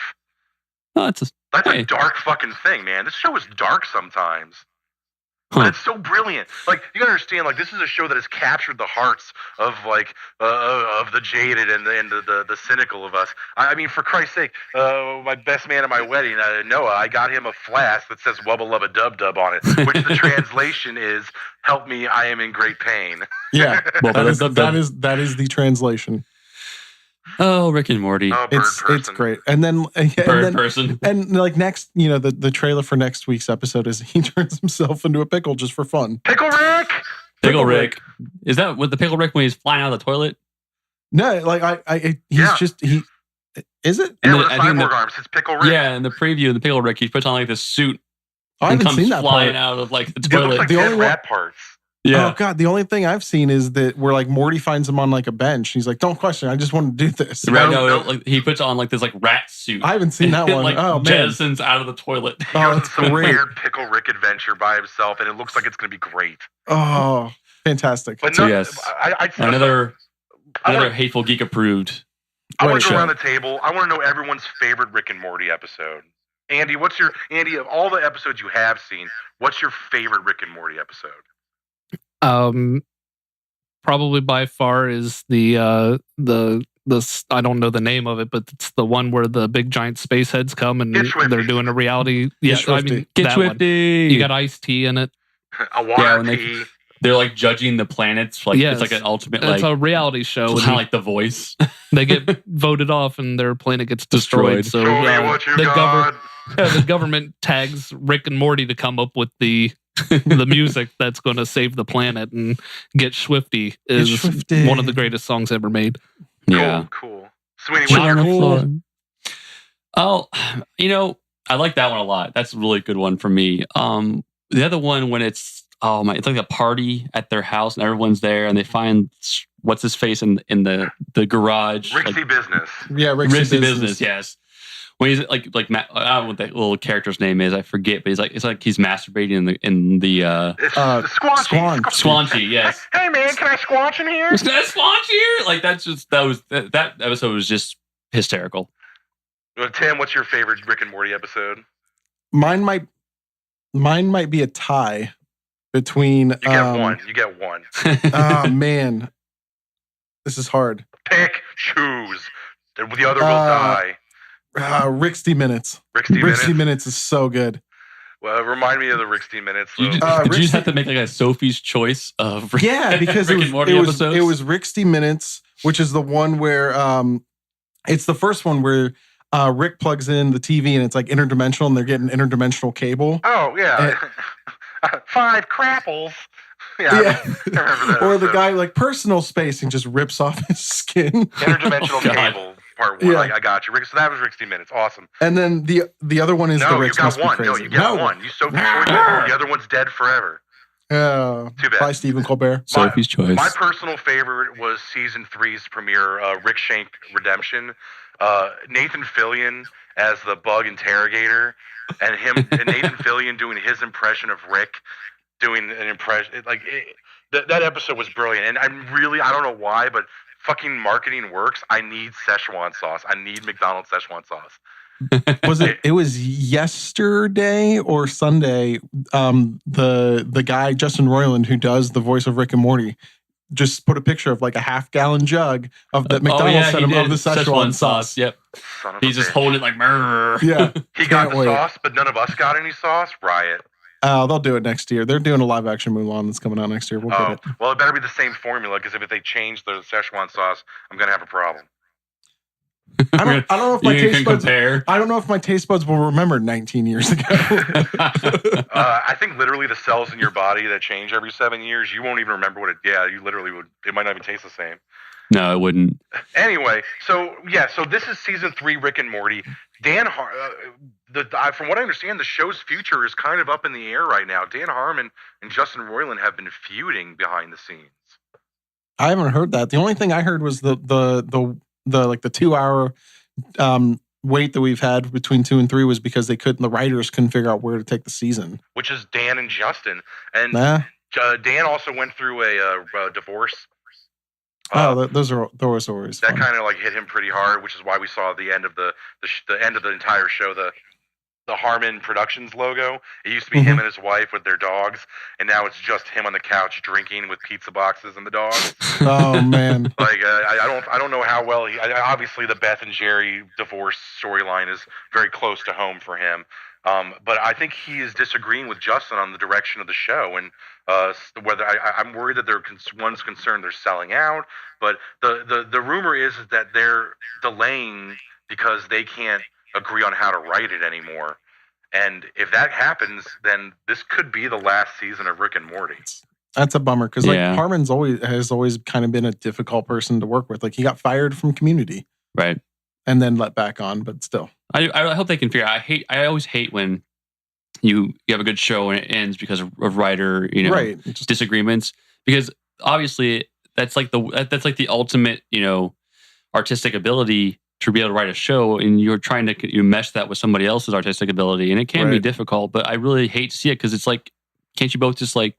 S2: Oh, that's
S1: a dark fucking thing, man. This show is dark sometimes. But it's so brilliant. Like, you gotta understand, like, this is a show that has captured the hearts of like of the jaded and the cynical of us. I mean, for Christ's sake, my best man at my wedding, Noah, I got him a flask that says "Wubba Lubba Dub Dub" on it, which the translation is "Help me, I am in great pain."
S3: Yeah, well, that is the translation.
S2: Oh, Rick and Morty.
S1: Oh,
S3: it's great. And then
S2: person.
S3: And like next, the trailer for next week's episode is he turns himself into a pickle just for fun.
S1: Pickle Rick.
S2: Pickle Rick. Is that with the Pickle Rick when he's flying out of the toilet?
S3: No, like he is it?
S1: Yeah, with the cyborg arms. It's Pickle Rick.
S2: Yeah, in the preview of the Pickle Rick, he puts on like this suit.
S3: I haven't seen that
S2: flying out of like the toilet.
S1: It looks like
S3: the only
S1: rat parts.
S2: Yeah.
S3: Oh god, the only thing I've seen is that where like Morty finds him on like a bench. He's like, "Don't question. I just want to do this."
S2: Right. No, like, he puts on like this like rat suit.
S3: I haven't seen that one.
S2: Like,
S3: oh man,
S2: jettisons out of the toilet.
S1: He goes on some weird Pickle Rick adventure by himself, and it looks like it's going to be great.
S3: Oh, fantastic!
S1: But
S2: so yes, another Hateful Geek approved.
S1: I want to go around the table. I want to know everyone's favorite Rick and Morty episode. Andy, of all the episodes you have seen, what's your favorite Rick and Morty episode?
S4: Probably by far is the I don't know the name of it, but it's the one where the big giant space heads come and they're doing a reality. Yeah, I mean,
S2: Get Swifty.
S4: You got Ice-T in it.
S1: A water tea.
S2: They're like judging the planets. Like it's like an ultimate.
S4: It's a reality show.
S2: Kind of like The Voice.
S4: They get voted off and their planet gets destroyed. So the government tags Rick and Morty to come up with the music that's going to save the planet, and Get Swifty is one of the greatest songs ever made.
S2: Yeah,
S1: cool. Sweeney, what's your
S2: floor? Oh, I like that one a lot. That's a really good one for me. The other one when it's it's like a party at their house and everyone's there and they find what's his face in the garage.
S1: Rixie Business.
S3: Yeah,
S2: Rixie Business. Yes. When he's like I don't know what that little character's name is. I forget, but it's like he's masturbating in the Squanchy. Yes.
S1: Hey man, can I squanch in here?
S2: Can I squanch here? Like that episode was just hysterical.
S1: Well, Tim, what's your favorite Rick and Morty episode?
S3: Mine might be a tie between.
S1: You get one.
S3: Oh man, this is hard.
S1: Pick, choose. The other will die.
S3: Rixty Minutes. Rixty Minutes is so good.
S1: Well, remind me of the Rixty Minutes.
S2: Did you just have to make like a Sophie's choice of
S3: because
S2: Rick and Morty episodes?
S3: It was Rixty Minutes, which is the one where it's the first one where Rick plugs in the TV and it's like interdimensional and they're getting interdimensional cable.
S1: Oh yeah, 5 crapples. Yeah. I remember that.
S3: Or the guy like personal space and just rips off his skin.
S1: Interdimensional cable. Part 1. I got you, Rick. So that was 60 minutes. Awesome.
S3: And then the other one is the Rick Must Be Crazy.
S1: No, you got one. You Sophie's choice. The other one's dead forever.
S3: Too bad. By Stephen Colbert.
S2: Sophie's choice.
S1: My personal favorite was season 3's premiere, Rick Shank Redemption. Nathan Fillion as the bug interrogator, and Nathan Fillion doing his impression of Rick, doing an impression that episode was brilliant. And I don't know why, but fucking marketing works. I need Szechuan sauce. I need McDonald's Szechuan sauce.
S3: It was yesterday or Sunday. The guy Justin Roiland, who does the voice of Rick and Morty, just put a picture of like a half-gallon jug of the McDonald's sent him of the Szechuan sauce.
S2: Yep. He's just holding it like murr.
S3: Yeah.
S1: He got the sauce, but none of us got any sauce. Riot.
S3: They'll do it next year. They're doing a live-action Mulan that's coming out next year. We'll get it.
S1: Well, it better be the same formula, because if they change the Szechuan sauce, I'm gonna have a problem.
S3: I don't know if my taste buds. I don't know if my taste buds will remember 19 years ago.
S1: I think literally the cells in your body that change every 7 years, you won't even remember what it. Yeah, you literally would. It might not even taste the same.
S2: No, it wouldn't.
S1: Anyway, so this is season 3, Rick and Morty. From what I understand, the show's future is kind of up in the air right now. Dan Harmon and Justin Roiland have been feuding behind the scenes.
S3: I haven't heard that. The only thing I heard was the like the 2-hour wait that we've had between 2 and 3 was because the writers couldn't figure out where to take the season.
S1: Which is Dan and Justin. And Dan also went through a divorce.
S3: Those are always
S1: that
S3: fun.
S1: kind of like hit him pretty hard, which is why we saw the end of the end of the entire show, the Harmon Productions logo. It used to be him and his wife with their dogs, and now it's just him on the couch drinking with pizza boxes and the dogs.
S3: Oh man!
S1: Like I don't know how well obviously the Beth and Jerry divorce storyline is very close to home for him. But I think he is disagreeing with Justin on the direction of the show, and whether I'm worried that one's concerned they're selling out, but the rumor is that they're delaying because they can't agree on how to write it anymore. And if that happens, then this could be the last season of Rick and Morty.
S3: That's a bummer because Harmon's has always kind of been a difficult person to work with. Like he got fired from Community,
S2: right,
S3: and then let back on, but still.
S2: I hope they can figure out. I always hate when you have a good show and it ends because of writer disagreements, because obviously that's like the ultimate artistic ability to be able to write a show, and you're trying to mesh that with somebody else's artistic ability, and it can be difficult. But I really hate to see it because it's like, can't you both just like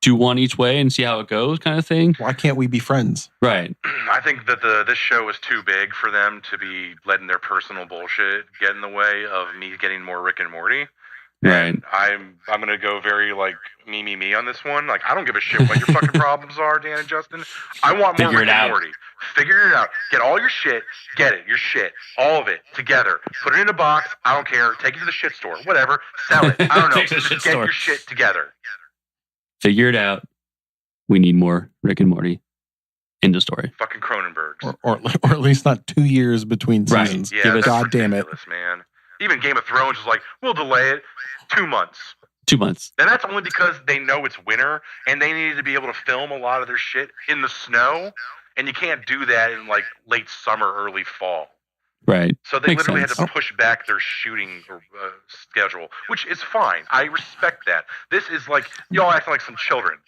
S2: do one each way and see how it goes, kind of thing?
S3: Why can't we be friends?
S2: Right.
S1: I think that this show is too big for them to be letting their personal bullshit get in the way of me getting more Rick and Morty.
S2: Right.
S1: And I'm gonna go very like me on this one. Like I don't give a shit what your fucking problems are, Dan and Justin. I want more Rick and Morty. Figure it out. Get all your shit. Get it. Your shit. All of it together. Put it in a box. I don't care. Take it to the shit store. Whatever. Sell it. I don't know. Just get your shit together.
S2: Figure it out. We need more Rick and Morty. End of story.
S1: Fucking Cronenbergs.
S3: Or at least not 2 years between seasons.
S1: Yeah, that's
S3: God damn it,
S1: man. Even Game of Thrones is like, we'll delay it 2 months.
S2: 2 months.
S1: And that's only because they know it's winter and they needed to be able to film a lot of their shit in the snow. And you can't do that in like late summer, early fall.
S2: Right.
S1: So they literally had to push back their shooting schedule, which is fine. I respect that. This is like, y'all acting like some children.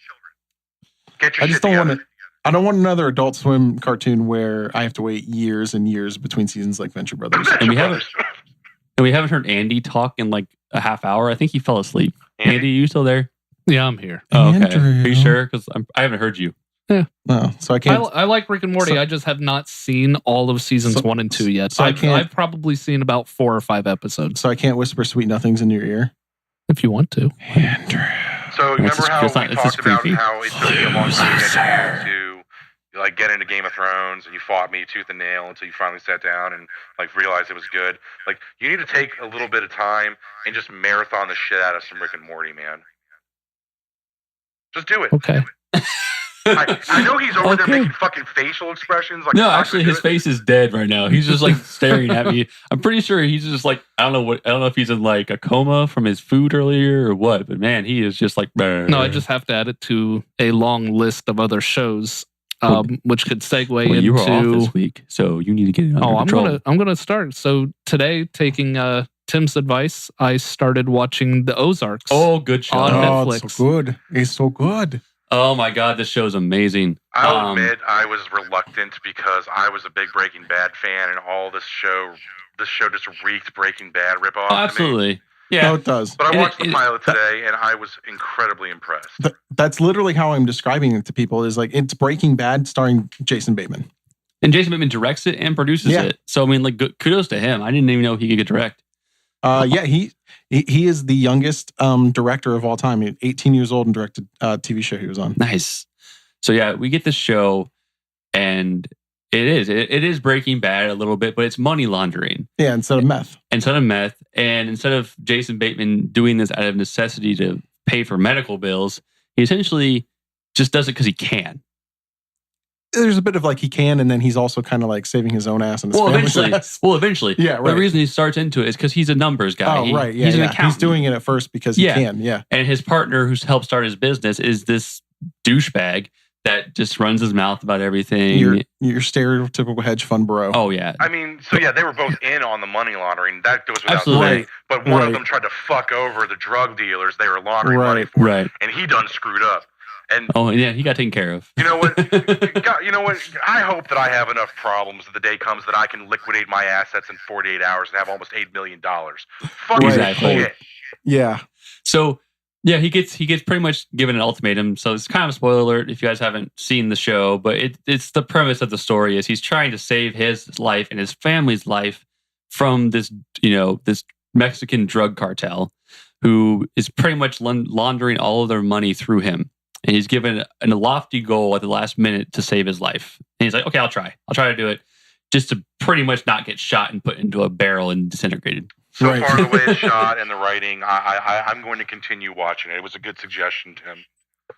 S1: Get your shit together.
S3: I don't want another Adult Swim cartoon where I have to wait years and years between seasons like Venture Brothers.
S2: And we haven't heard Andy talk in like a half hour. I think he fell asleep. Andy, you still there?
S4: Yeah, I'm here.
S2: Oh, okay. Are you sure? Because I haven't heard you.
S4: Yeah.
S3: No, so I can't.
S4: I like Rick and Morty. I just have not seen all of seasons 1 and 2 yet. So I've probably seen about 4 or 5 episodes.
S3: So I can't whisper sweet nothings in your ear?
S4: If you want to.
S3: Andrew.
S1: So remember how we talked about how it took me a long time to like get into Game of Thrones, and you fought me tooth and nail until you finally sat down and like realized it was good? Like you need to take a little bit of time and just marathon the shit out of some Rick and Morty, man. Just do it.
S4: Okay.
S1: I know he's over there making fucking facial expressions. Like,
S2: no, actually, his face is dead right now. He's just like staring at me. I'm pretty sure he's just like, I don't know if he's in like a coma from his food earlier or what. But man, he is just like. Bah.
S4: No, I just have to add it to a long list of other shows, which could segue into.
S2: You were off this week, so you need to get it under control.
S4: I'm gonna start. So today, taking Tim's advice, I started watching The Ozarks.
S2: Oh, good show
S4: on Netflix.
S3: It's so good. It's so good.
S2: Oh my God, this show's amazing.
S1: I'll admit I was reluctant because I was a big Breaking Bad fan, and all this show just reeked Breaking Bad ripoff.
S2: Oh, absolutely.
S1: To me.
S2: Yeah,
S3: no, it does.
S1: But I watched the pilot today, and I was incredibly impressed.
S3: That's literally how I'm describing it to people. Is like it's Breaking Bad starring Jason Bateman,
S2: and Jason Bateman directs it and produces it. So I mean, like, kudos to him. I didn't even know he could direct.
S3: Yeah, he is the youngest director of all time. He's 18 years old and directed a TV show he was on.
S2: Nice. So yeah, we get this show, and it is Breaking Bad a little bit, but it's money laundering.
S3: Yeah, instead of meth. And
S2: instead of Jason Bateman doing this out of necessity to pay for medical bills, he essentially just does it because he can.
S3: There's a bit of like he can, and then he's also kind of like saving his own ass and his family's ass.
S2: Eventually.
S3: Yeah, right.
S2: The reason he starts into it is because he's a numbers guy.
S3: Oh, right. Yeah,
S2: he's an accountant.
S3: He's doing it at first because he can. Yeah.
S2: And his partner, who's helped start his business, is this douchebag that just runs his mouth about everything.
S3: Your stereotypical hedge fund bro.
S2: Oh yeah.
S1: I mean, so yeah, they were both in on the money laundering. That goes without
S2: Absolutely.
S1: saying. But one of them tried to fuck over the drug dealers they were laundering money for.
S2: Right.
S1: And he done screwed up. And
S2: he got taken care of.
S1: You know what? I hope that I have enough problems that the day comes that I can liquidate my assets in 48 hours and have almost $8 million. Fucking
S2: Exactly.
S1: shit.
S3: Yeah.
S2: So yeah, he gets pretty much given an ultimatum. So it's kind of a spoiler alert if you guys haven't seen the show, but it's the premise of the story is he's trying to save his life and his family's life from this Mexican drug cartel who is pretty much laundering all of their money through him. And he's given a lofty goal at the last minute to save his life. And he's like, okay, I'll try to do it just to pretty much not get shot and put into a barrel and disintegrated.
S1: So far, the way it's shot and the writing, I'm going to continue watching it. It was a good suggestion, Tim.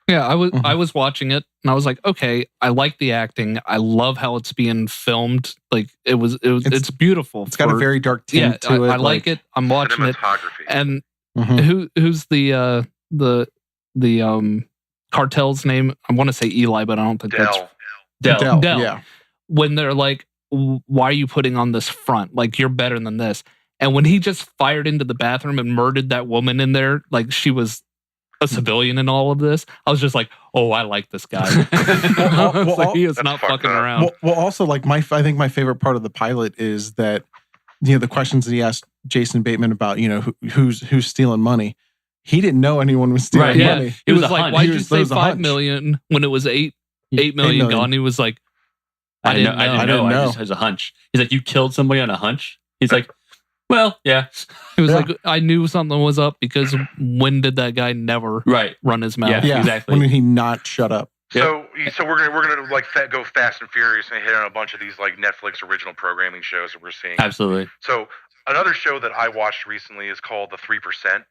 S4: Yeah, I was watching it and I was like, okay, I like the acting. I love how it's being filmed. Like it's beautiful.
S3: It's got a very dark tint to it.
S4: I like it. I'm watching it. And who's the cartel's name? I want to say Eli, but I don't think that's
S2: Del.
S3: Yeah.
S4: When they're like, why are you putting on this front? Like, you're better than this. And when he just fired into the bathroom and murdered that woman in there, like she was a civilian in all of this, I was just like, oh, I like this guy. He is not fucking around.
S3: Well, also, like I think my favorite part of the pilot is that the questions that he asked Jason Bateman about who's stealing money. He didn't know anyone was stealing money.
S4: It was like, why'd you say 5 million when it was 8 million gone? He was like, I didn't know.
S2: I just has a hunch. He's like, you killed somebody on a hunch? He's like, well, yeah.
S4: He was like, I knew something was up because when did that guy never run his mouth?
S3: Yeah,
S2: exactly.
S3: When did he not shut up?
S1: So we're gonna like go fast and furious and hit on a bunch of these like Netflix original programming shows that we're seeing.
S2: Absolutely.
S1: So another show that I watched recently is called The 3%.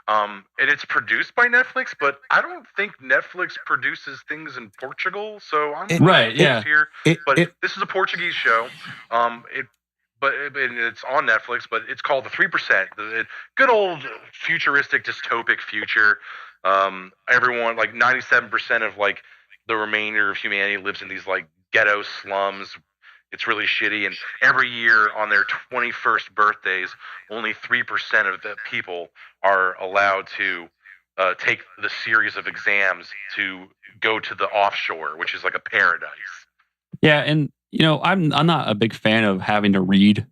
S1: And it's produced by Netflix, but I don't think Netflix produces things in Portugal. So I'm here. This is a Portuguese show. It's on Netflix, but it's called The 3%. Good old futuristic dystopic future. Everyone, like 97% of like the remainder of humanity lives in these like ghetto slums. It's really shitty, and every year on their 21st birthdays, only 3% of the people are allowed to take the series of exams to go to the offshore, which is like a paradise.
S2: Yeah, and I'm not a big fan of having to read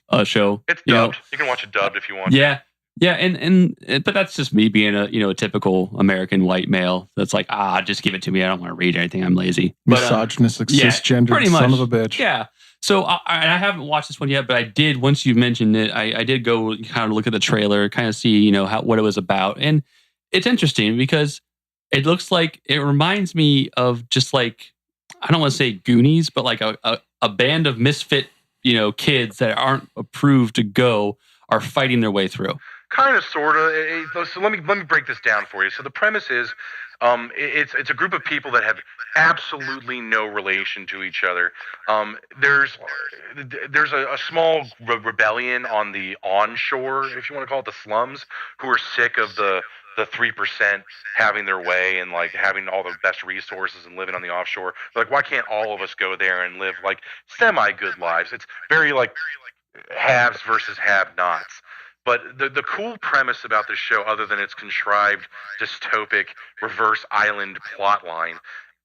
S2: a show.
S1: It's dubbed. You can watch it dubbed if you want.
S2: Yeah. Yeah, but that's just me being a typical American white male. That's like, just give it to me. I don't want to read anything. I'm lazy.
S3: Misogynistic, cisgendered son of a bitch.
S2: Yeah. So I haven't watched this one yet, but I did. Once you mentioned it, I did go kind of look at the trailer, kind of see what it was about, and it's interesting because it looks like it reminds me of just like, I don't want to say Goonies, but like a band of misfit kids that aren't approved to go are fighting their way through.
S1: Kind of, sort of. So let me break this down for you. So the premise is, it's a group of people that have absolutely no relation to each other. There's a small rebellion on the onshore, if you want to call it, the slums, who are sick of the 3% having their way and like having all the best resources and living on the offshore. They're like, why can't all of us go there and live like semi good lives? It's very like haves versus have-nots. But the cool premise about this show, other than its contrived, dystopic, reverse island plotline,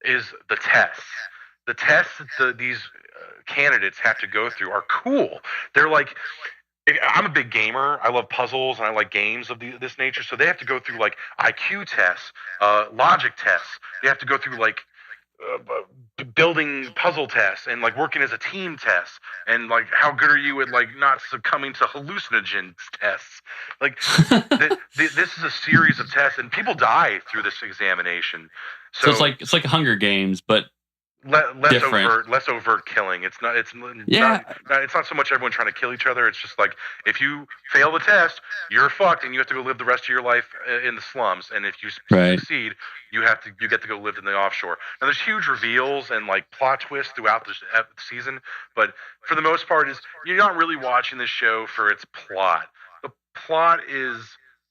S1: is the tests. The tests that these candidates have to go through are cool. They're like, I'm a big gamer. I love puzzles and I like games of this nature. So they have to go through like IQ tests, logic tests. They have to go through like building puzzle tests and like working as a team tests, and like how good are you at like not succumbing to hallucinogens tests. Like this is a series of tests, and people die through this examination. So
S2: it's like Hunger Games, but
S1: less overt killing. It's not so much everyone trying to kill each other. It's just like, if you fail the test, you're fucked, and you have to go live the rest of your life in the slums. And if you succeed, you get to go live in the offshore. Now there's huge reveals and like plot twists throughout the season, but for the most part, you're not really watching this show for its plot. The plot is,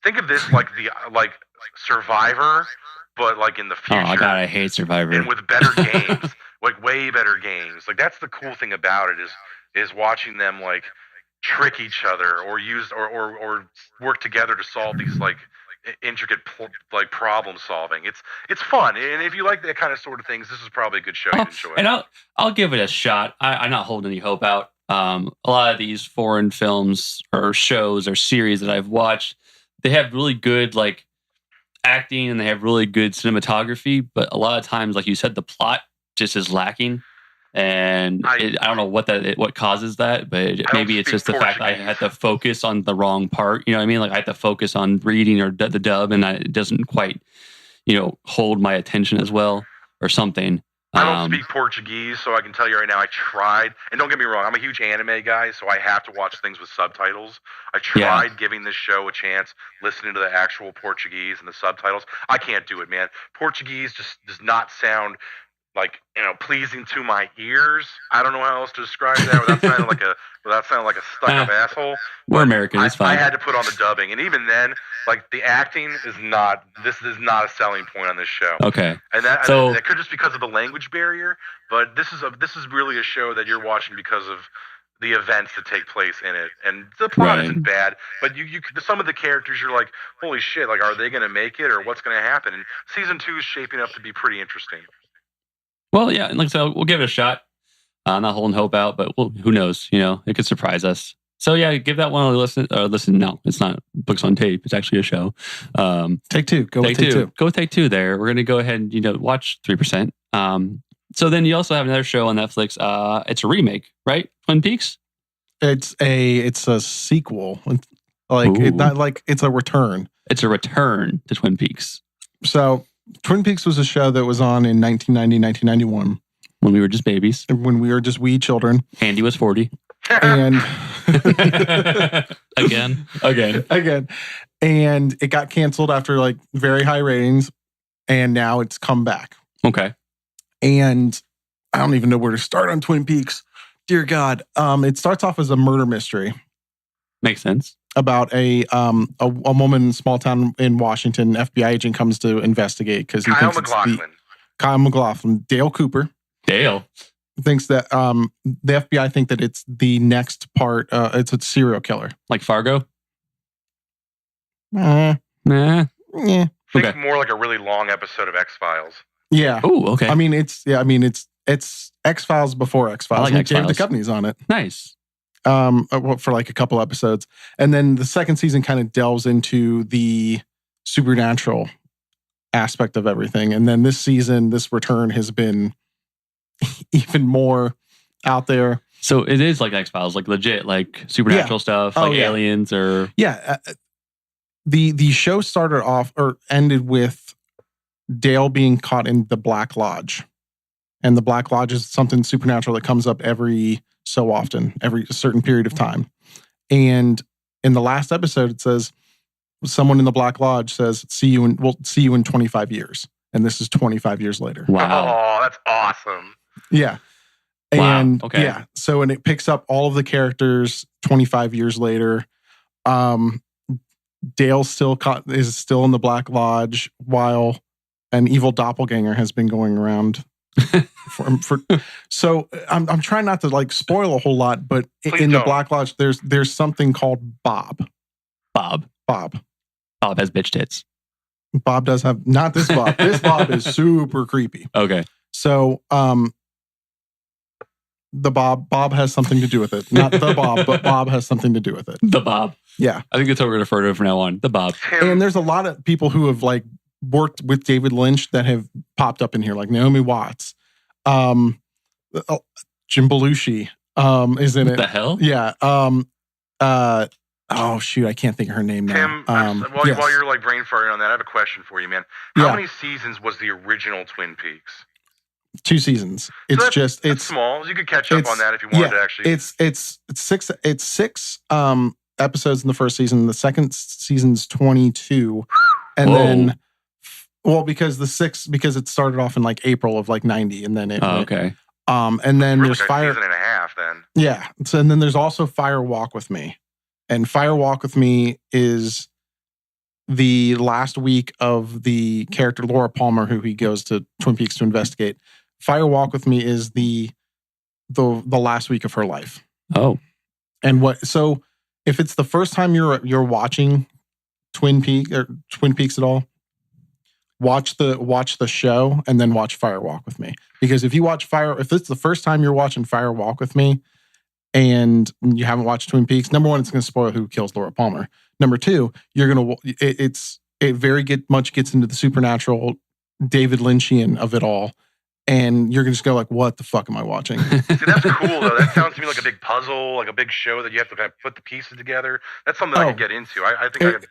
S1: think of this like Survivor, but like in the future.
S2: Oh God, I hate Survivor.
S1: And with better games, like way better games. Like that's the cool thing about it is watching them like trick each other or use or work together to solve these like intricate problem solving. It's fun, and if you like that kind of sort of things, this is probably a good show you'd enjoy.
S2: And I'll give it a shot. I'm not holding any hope out. A lot of these foreign films or shows or series that I've watched, they have really good like acting and they have really good cinematography, but a lot of times, like you said, the plot just is lacking. And I don't know what causes that, but maybe it's just the fact that I had to focus on the wrong part. You know what I mean? Like I had to focus on reading or the dub, and it doesn't quite, hold my attention as well or something.
S1: I don't speak Portuguese, so I can tell you right now, I tried. And don't get me wrong, I'm a huge anime guy, so I have to watch things with subtitles. I tried giving this show a chance, listening to the actual Portuguese and the subtitles. I can't do it, man. Portuguese just does not sound pleasing to my ears. I don't know how else to describe that without sounding like a stuck-up asshole.
S2: We're American. It's fine.
S1: I had to put on the dubbing, and even then, the acting is not. This is not a selling point on this show.
S2: Okay,
S1: and that could just because of the language barrier. But this is really a show that you're watching because of the events that take place in it, and the plot isn't bad. But you some of the characters, you're like, holy shit! Like, are they going to make it, or what's going to happen? And season 2 is shaping up to be pretty interesting.
S2: Well, yeah, and like I said, we'll give it a shot. I'm not holding hope out, but who knows? It could surprise us. So yeah, give that one a listen. No, it's not books on tape. It's actually a show.
S3: Take two. Go with take two.
S2: Go with take two. There, we're gonna go ahead and watch 3%. So then you also have another show on Netflix. It's a remake, right? Twin Peaks.
S3: It's a sequel. It's a return.
S2: It's a return to Twin Peaks.
S3: So Twin Peaks was a show that was on in 1990, 1991.
S2: When we were just babies.
S3: When we were just wee children.
S2: Andy was 40.
S3: And
S2: Again.
S3: And it got canceled after very high ratings. And now it's come back.
S2: Okay.
S3: And I don't even know where to start on Twin Peaks. Dear God. It starts off as a murder mystery.
S2: Makes sense.
S3: About a woman in a small town in Washington. An FBI agent comes to investigate because he thinks Kyle MacLachlan. Dale Cooper.
S2: Dale
S3: thinks that the FBI think that it's the next part. It's a serial killer,
S2: like Fargo.
S3: Nah.
S2: Yeah.
S1: Think more like a really long episode of X-Files.
S3: Yeah.
S2: Oh, okay.
S3: I mean, it's X-Files before X-Files.
S2: I like X-Files.
S3: David Duchovny's on it.
S2: Nice.
S3: For a couple episodes, and then the second season kind of delves into the supernatural aspect of everything, and then this return has been even more out there.
S2: So it is like X-Files, like legit, like supernatural stuff, like aliens or
S3: the show started off or ended with Dale being caught in the Black Lodge, and the Black Lodge is something supernatural that comes up every so often, every certain period of time. And in the last episode, it says someone in the Black Lodge says, we'll see you in 25 years. And this is 25 years later.
S2: Wow.
S1: Oh, that's awesome.
S3: Yeah.
S2: Wow.
S3: And
S2: okay.
S3: Yeah. So, and it picks up all of the characters 25 years later. Dale is still in the Black Lodge while an evil doppelganger has been going around. So I'm trying not to spoil a whole lot, but in the Black Lodge, there's something called Bob.
S2: Bob has bitch tits.
S3: Bob does have, not this Bob. This Bob is super creepy.
S2: Okay.
S3: So the Bob has something to do with it. Not the Bob, but Bob has something to do with it.
S2: The Bob.
S3: Yeah.
S2: I think that's what we're going to refer to it from now on. The Bob.
S3: And there's a lot of people who have worked with David Lynch that have popped up in here, like Naomi Watts. Jim Belushi is in it.
S2: What the hell?
S3: Yeah. Oh shoot, I can't think of her name now.
S1: Tim, while you're brain farting on that, I have a question for you, man. How many seasons was the original Twin Peaks?
S3: 2 seasons. It's
S1: small. You could catch up on that if you wanted to actually.
S3: It's six episodes in the first season. The second season's 22, and then. Well, because it started off in April of 90, and then it.
S2: Okay.
S3: And then
S1: really
S3: there's Fire.
S1: Season and a half, then.
S3: Yeah. So, and then there's also Fire Walk with Me, and Fire Walk with Me is the last week of the character Laura Palmer, who he goes to Twin Peaks to investigate. Fire Walk with Me is the last week of her life.
S2: Oh.
S3: And so if it's the first time you're watching Twin Peaks at all, watch the show and then watch Fire Walk with Me. Because if it's the first time you're watching Fire Walk with Me and you haven't watched Twin Peaks, number one, it's going to spoil who kills Laura Palmer. Number two, it very much gets into the supernatural David Lynchian of it all. And you're going to just go like, what the fuck am I watching?
S1: See, that's cool, though. That sounds to me like a big puzzle, like a big show that you have to kind of put the pieces together. That's something I could get into. I think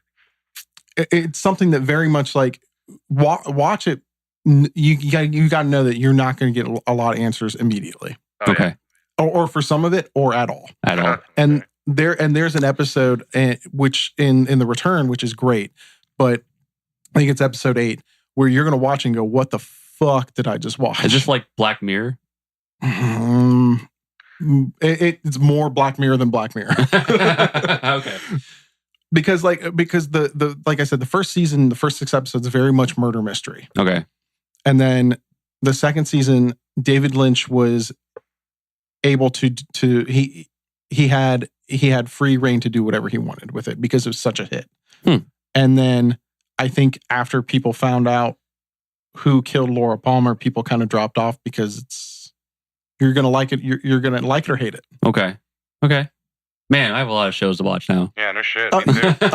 S3: it's something that very much like, watch it. You got to know that you're not going to get a lot of answers immediately.
S1: Oh, okay.
S3: Yeah. Or for some of it, or at all.
S2: At all.
S3: And there's an episode which in The Return, which is great, but I think it's episode 8 where you're going to watch and go, what the fuck did I just watch?
S2: Is this like Black Mirror?
S3: It's more Black Mirror than Black Mirror.
S2: Okay.
S3: Because the like I said, the first season, the first 6 episodes, very much murder mystery.
S2: Okay.
S3: And then the second season, David Lynch was able to he had free reign to do whatever he wanted with it because it was such a hit. And then I think after people found out who killed Laura Palmer, people kind of dropped off because you're gonna like it. You're gonna like it or hate it.
S2: Okay. Man, I have a lot of shows to watch now.
S1: Yeah, no shit.
S3: I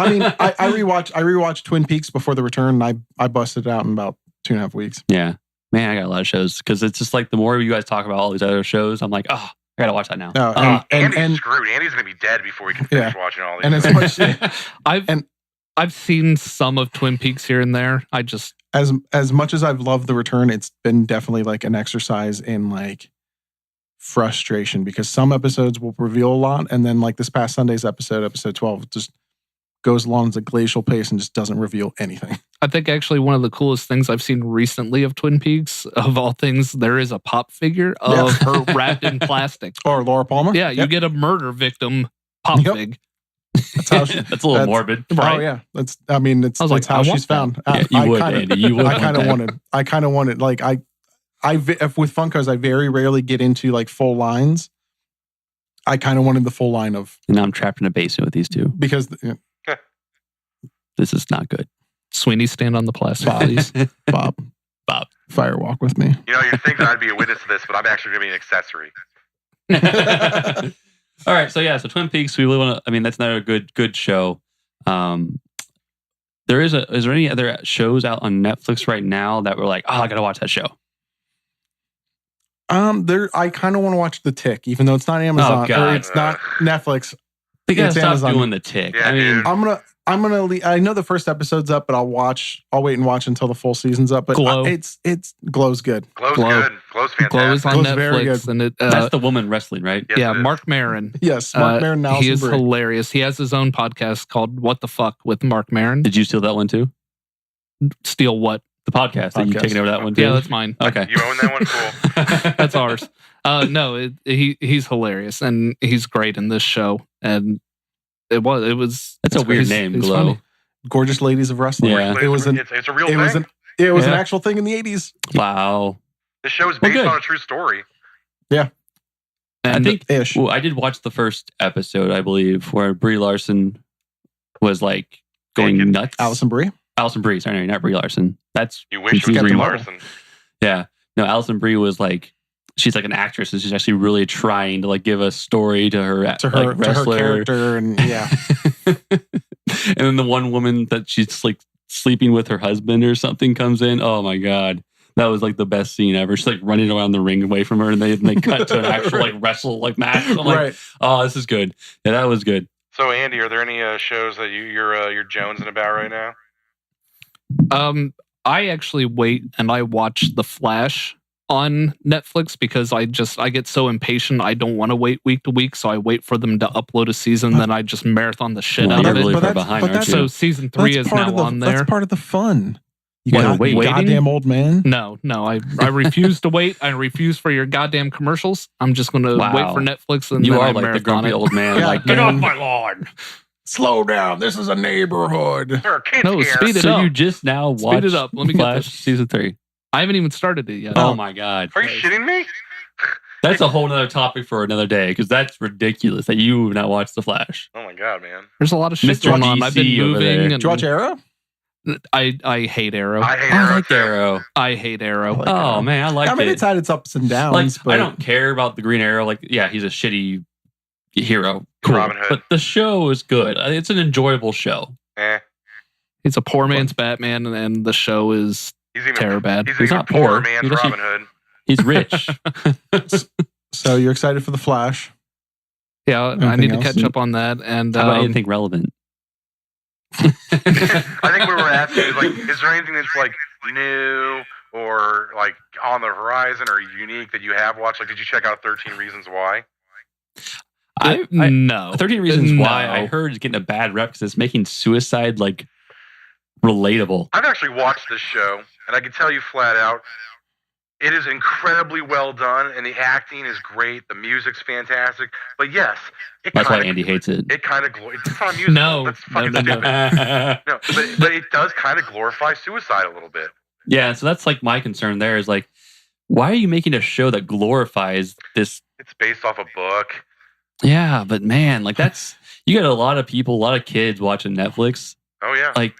S3: mean, I rewatched Twin Peaks before The Return, and I busted it out in about 2.5 weeks.
S2: Yeah, man, I got a lot of shows because it's just like the more you guys talk about all these other shows, I'm like, oh, I gotta watch that now.
S1: Andy's screwed. Andy's gonna be dead before he can finish watching all these.
S3: And as much
S4: I've seen some of Twin Peaks here and there. I just
S3: as much as I've loved The Return, it's been definitely like an exercise in like frustration because some episodes will reveal a lot, and then like this past Sunday's episode 12, just goes along at a glacial pace and just doesn't reveal anything.
S4: I think actually one of the coolest things I've seen recently of Twin Peaks, of all things, there is a pop figure of her wrapped in plastic.
S3: Or Laura Palmer?
S4: Yeah, you get a murder victim pop fig.
S3: That's how
S2: that's a little morbid,
S3: right? Oh yeah, that's how she's found.
S2: You would, Andy. You would.
S3: I kind of wanted. Like if with Funkos, I very rarely get into like full lines. I kind of wanted the full line of.
S2: And now I'm trapped in a basement with these two
S3: because
S2: this is not good.
S4: Sweeney, stand on the plastic, please.
S3: Bob, Fire Walk with Me.
S1: You know, you'd think that I'd be a witness to this, but I'm actually going to be an accessory.
S2: All right, so Twin Peaks. We really want to. I mean, that's another good show. Is there any other shows out on Netflix right now that we're like, oh, I gotta watch that show?
S3: I kind of want to watch The Tick, even though it's not Amazon or it's not Netflix.
S2: They gotta
S3: it's
S2: stop
S3: Amazon.
S2: doing The Tick.
S1: Yeah,
S2: I mean,
S1: dude.
S3: I'm gonna. I know the first episode's up, but I'll wait and watch until the full season's up. But
S4: Glow.
S3: It's Glow's good.
S1: Glow's good. Glow's fantastic.
S4: Glow is on
S3: Glow's very
S4: Netflix,
S3: good.
S4: and
S2: that's the woman wrestling, right?
S1: Yes,
S4: yeah,
S1: it is.
S4: Mark Maron.
S3: Yes, Mark Maron. And
S4: He is
S3: Alison Brie.
S4: hilarious. He has his own podcast called "What the Fuck" with Mark Maron.
S2: Did you steal that one too?
S4: Steal what?
S2: The podcast. Are you taking over that one too?
S4: Yeah, that's mine.
S2: Okay,
S1: You own that one? Cool.
S4: That's ours. No, he's hilarious and he's great in this show. And it was.
S2: That's a weird name, Glow.
S4: Funny.
S3: Gorgeous Ladies of Wrestling.
S2: Yeah.
S3: It was an.
S1: It's a real
S3: It was
S1: thing.
S3: an actual thing in the 80s.
S2: Wow.
S1: The show is based
S2: good.
S1: on a true story.
S2: I think
S3: Ish.
S2: I did watch the first episode, I believe, where Brie Larson was like going nuts.
S3: Alison Brie.
S2: Alison Brie, sorry, not Brie Larson. That's
S1: You wish it was
S2: confusing.
S1: Captain
S3: Marvel.
S1: Larson.
S2: Yeah. No, Alison Brie was like, she's like an actress and she's actually really trying to like give a story to her
S3: To her
S2: wrestler.
S3: character, and yeah.
S2: And then the one woman that she's like sleeping with her husband or something comes in. Oh my God. That was like the best scene ever. She's like running around the ring away from her and they cut to an actual like wrestle like match. I'm like,
S3: Right.
S2: oh, this is good. Yeah, that was good.
S1: So, Andy, are there any shows that you're jonesing about right now?
S4: I actually wait and I watch The Flash on Netflix because I get so impatient. I don't want to wait week to week, so I wait for them to upload a season. Then I just marathon the shit
S2: Well,
S4: out
S2: you're
S4: of it.
S2: really
S3: But
S2: far
S3: that's-
S2: behind,
S3: but
S2: aren't
S3: that's-
S2: you?
S4: So season 3 is
S3: part
S4: now
S3: of the,
S4: on there.
S3: That's part of the fun. You
S2: What,
S3: got
S2: waiting?
S3: goddamn old man.
S4: No, I refuse to wait. I refuse for your goddamn commercials. I'm just going to
S2: Wow.
S4: wait for Netflix and
S2: You
S4: then
S2: are
S4: I
S2: like the
S4: marathon
S2: grumpy
S4: it.
S2: old man.
S3: Yeah,
S2: Like, get
S3: man.
S2: off my lawn.
S3: Slow down. This is a neighborhood.
S1: There are kids
S4: No,
S1: here.
S4: speed it
S2: So
S4: up.
S2: you just now
S4: Speed
S2: watched
S4: it up. Let me get
S2: Flash
S4: this.
S2: season 3.
S4: I haven't even started it yet.
S2: Oh my God.
S1: Are you shitting me?
S2: That's a whole other topic for another day because that's ridiculous that you have not watched The Flash.
S1: Oh my god, man!
S4: There's a lot of shit
S2: Mr.
S4: going on. I've been
S2: DC over
S4: moving.
S2: there.
S4: And
S3: Did you watch Arrow?
S4: I hate Arrow.
S1: I hate
S2: I
S1: Arrow.
S2: like
S1: too.
S2: Arrow.
S4: I hate Arrow.
S3: like
S2: Oh
S3: Arrow.
S2: man, I like
S3: I mean,
S2: it.
S3: it's had its ups and downs.
S2: Like,
S3: but
S2: I don't care about the Green Arrow. Like, yeah, he's a shitty hero. Cool.
S1: Robin Hood.
S2: But the show is good. It's an enjoyable show.
S4: It's a poor man's Batman, and the show is
S1: He's even
S4: terror bad.
S1: He's
S2: He's
S1: even
S2: not
S1: poor
S2: poor.
S1: man's
S2: He's actually-
S1: Robin Hood.
S2: He's rich.
S3: So you're excited for The Flash?
S4: Yeah, I
S3: Anything
S4: need to
S3: else?
S4: catch up on that. And
S2: How about anything relevant?
S1: I think we were asking is like, is there anything that's like new or like on the horizon or unique that you have watched? Like, did you check out 13 Reasons Why?
S4: no.
S2: 13 Reasons Why
S4: No.
S2: I heard is getting a bad rep because it's making suicide like relatable.
S1: I've actually watched this show, and I can tell you flat out, it is incredibly well done, and the acting is great. The music's fantastic. But yes,
S2: That's why Andy hates it.
S1: It kind of it's not a musical.
S4: No.
S1: That's fucking
S4: No.
S1: stupid. No, but it does kind of glorify suicide a little bit.
S2: Yeah, so that's like my concern there is like, why are you making a show that glorifies this?
S1: It's based off a book.
S2: Yeah, but man, like that's, you got a lot of people, a lot of kids watching Netflix,
S1: Oh yeah.
S2: like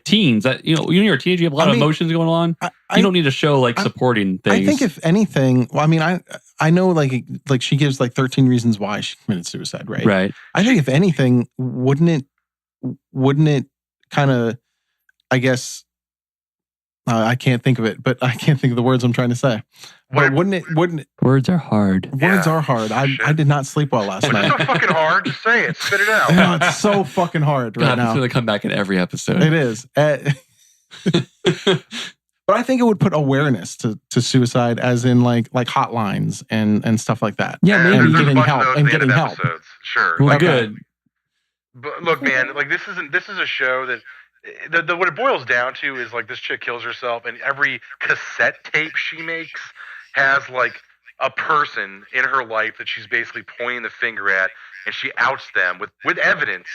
S2: teens that, you're a teenager, you have a lot of emotions going on. You don't need a show like supporting things.
S3: I think if anything, well, I mean, I know like she gives like 13 reasons why she committed suicide, right?
S2: Right.
S3: I think if anything, wouldn't it kind of, I guess, I can't think of it, but I can't think of the words I'm trying to say. But wouldn't it?
S2: Words are hard.
S3: Words are hard. I did not sleep well last
S1: It's
S3: night.
S1: so fucking hard. Just say it. Spit it out.
S3: No, it's so fucking hard right
S2: God,
S3: now.
S2: it's going to come back in every episode.
S3: It is. But I think it would put awareness to suicide, as in like hotlines and stuff like that.
S2: Yeah, maybe.
S3: And
S1: There's a
S3: getting
S1: bunch of
S3: help
S1: those
S3: and
S1: at the end
S3: getting
S1: of
S3: help.
S1: episodes. Sure.
S2: Well,
S3: Okay.
S2: good.
S1: But look, man, like this is a show that what it boils down to is like this chick kills herself, and every cassette tape she makes has like a person in her life that she's basically pointing the finger at, and she outs them with evidence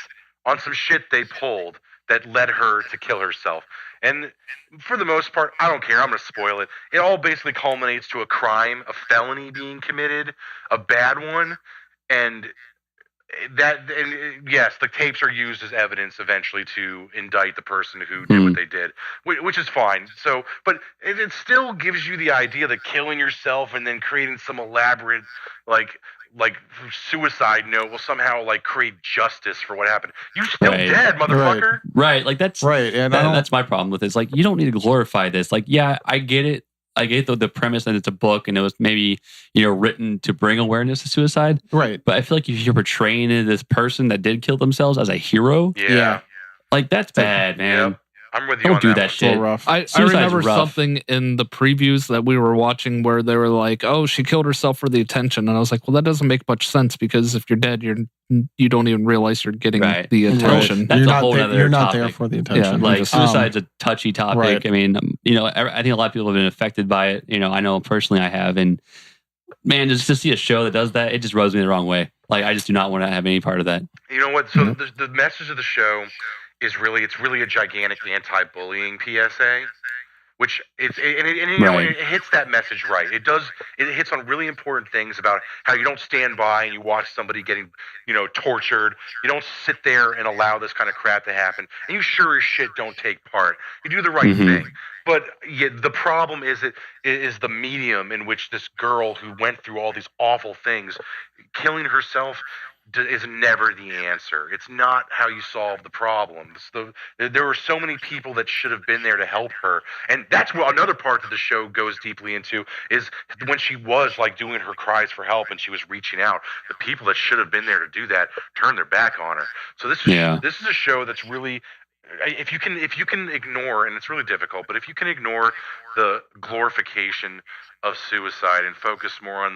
S1: on some shit they pulled that led her to kill herself. And for the most part, I don't care. I'm going to spoil it. It all basically culminates to a crime, a felony being committed, a bad one, and yes, the tapes are used as evidence eventually to indict the person who did what they did, which is fine. So, but it still gives you the idea that killing yourself and then creating some elaborate like suicide note will somehow like create justice for what happened. You're still dead, motherfucker.
S2: Right. Like that's
S3: Right. And
S2: that's my problem with it. It's like, you don't need to glorify this. Like, yeah, I get it. I get the premise that it's a book and it was maybe, written to bring awareness to suicide.
S3: right.
S2: But I feel like if you're portraying this person that did kill themselves as a hero,
S1: Yeah.
S2: like that's bad, man.
S1: Yep. I'm with you
S2: Don't
S1: on
S2: do
S1: that
S2: that
S1: one.
S3: It's a little
S2: shit.
S3: rough.
S4: I
S2: Suicide's
S4: remember
S2: rough.
S4: something in the previews that we were watching where they were like, "Oh, she killed herself for the attention," and I was like, "Well, that doesn't make much sense because if you're dead, you don't even realize you're getting
S2: Right.
S4: the attention."
S3: Right.
S2: That's
S3: you're
S2: a
S3: not
S2: whole
S3: there,
S2: other
S3: you're not there
S2: topic.
S3: for the attention.
S4: Yeah,
S2: Like
S4: just-
S2: suicide's a touchy topic.
S3: Right.
S2: I mean, I think a lot of people have been affected by it. I know personally I have, and man, just to see a show that does that, it just rubs me the wrong way. Like I just do not want to have any part of that.
S1: You know what? So the message of the show is really a gigantic anti-bullying PSA, which it hits that message right. It hits on really important things about how you don't stand by and you watch somebody getting tortured. You don't sit there and allow this kind of crap to happen, and you sure as shit don't take part. You do the right thing. But the problem is the medium in which this girl who went through all these awful things, killing herself, is never the answer. It's not how you solve the problems. There were so many people that should have been there to help her, and that's what another part that the show goes deeply into is when she was like doing her cries for help and she was reaching out. The people that should have been there to do that turned their back on her. So this is a show that's really. If you can ignore, and it's really difficult, but if you can ignore the glorification of suicide and focus more on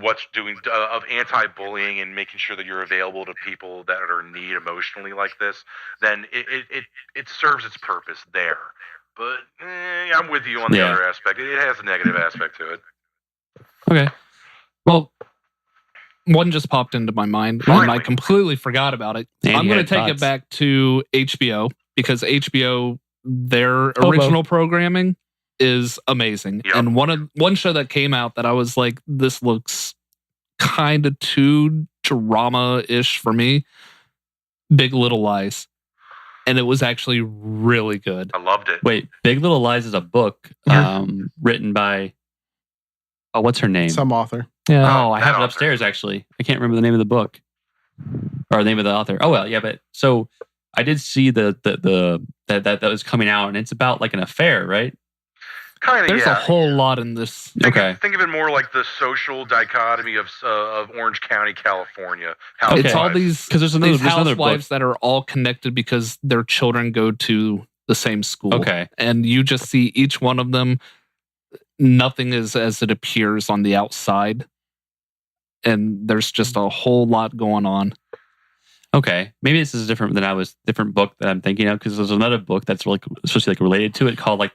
S1: what's doing of anti-bullying and making sure that you're available to people that are in need emotionally like this, then it serves its purpose there. But I'm with you on the other aspect. It has a negative aspect to it.
S2: Okay.
S4: Well, one just popped into my mind, and I completely forgot about it. I'm going to take it back to HBO because HBO, their original programming is amazing.
S1: Yep.
S4: And one show that came out that I was like, this looks kind of too drama-ish for me, Big Little Lies. And it was actually really good.
S1: I loved it.
S2: Wait, Big Little Lies is a book written by what's her name?
S3: Some author.
S4: Yeah.
S2: Oh, I have it upstairs actually. I can't remember the name of the book or the name of the author. Oh well, yeah, but so I did see that was coming out, and it's about like an affair, right?
S1: Kind of.
S4: There's a whole lot in this.
S1: Think of it more like the social dichotomy of Orange County, California.
S4: It's all these
S2: because there's
S4: these
S2: another
S4: housewives
S2: book
S4: that are all connected because their children go to the same school.
S2: Okay,
S4: and you just see each one of them. Nothing is as it appears on the outside, and there's just a whole lot going on.
S2: Okay, maybe this is different book that I'm thinking of, because there's another book that's really supposed to be like related to it called like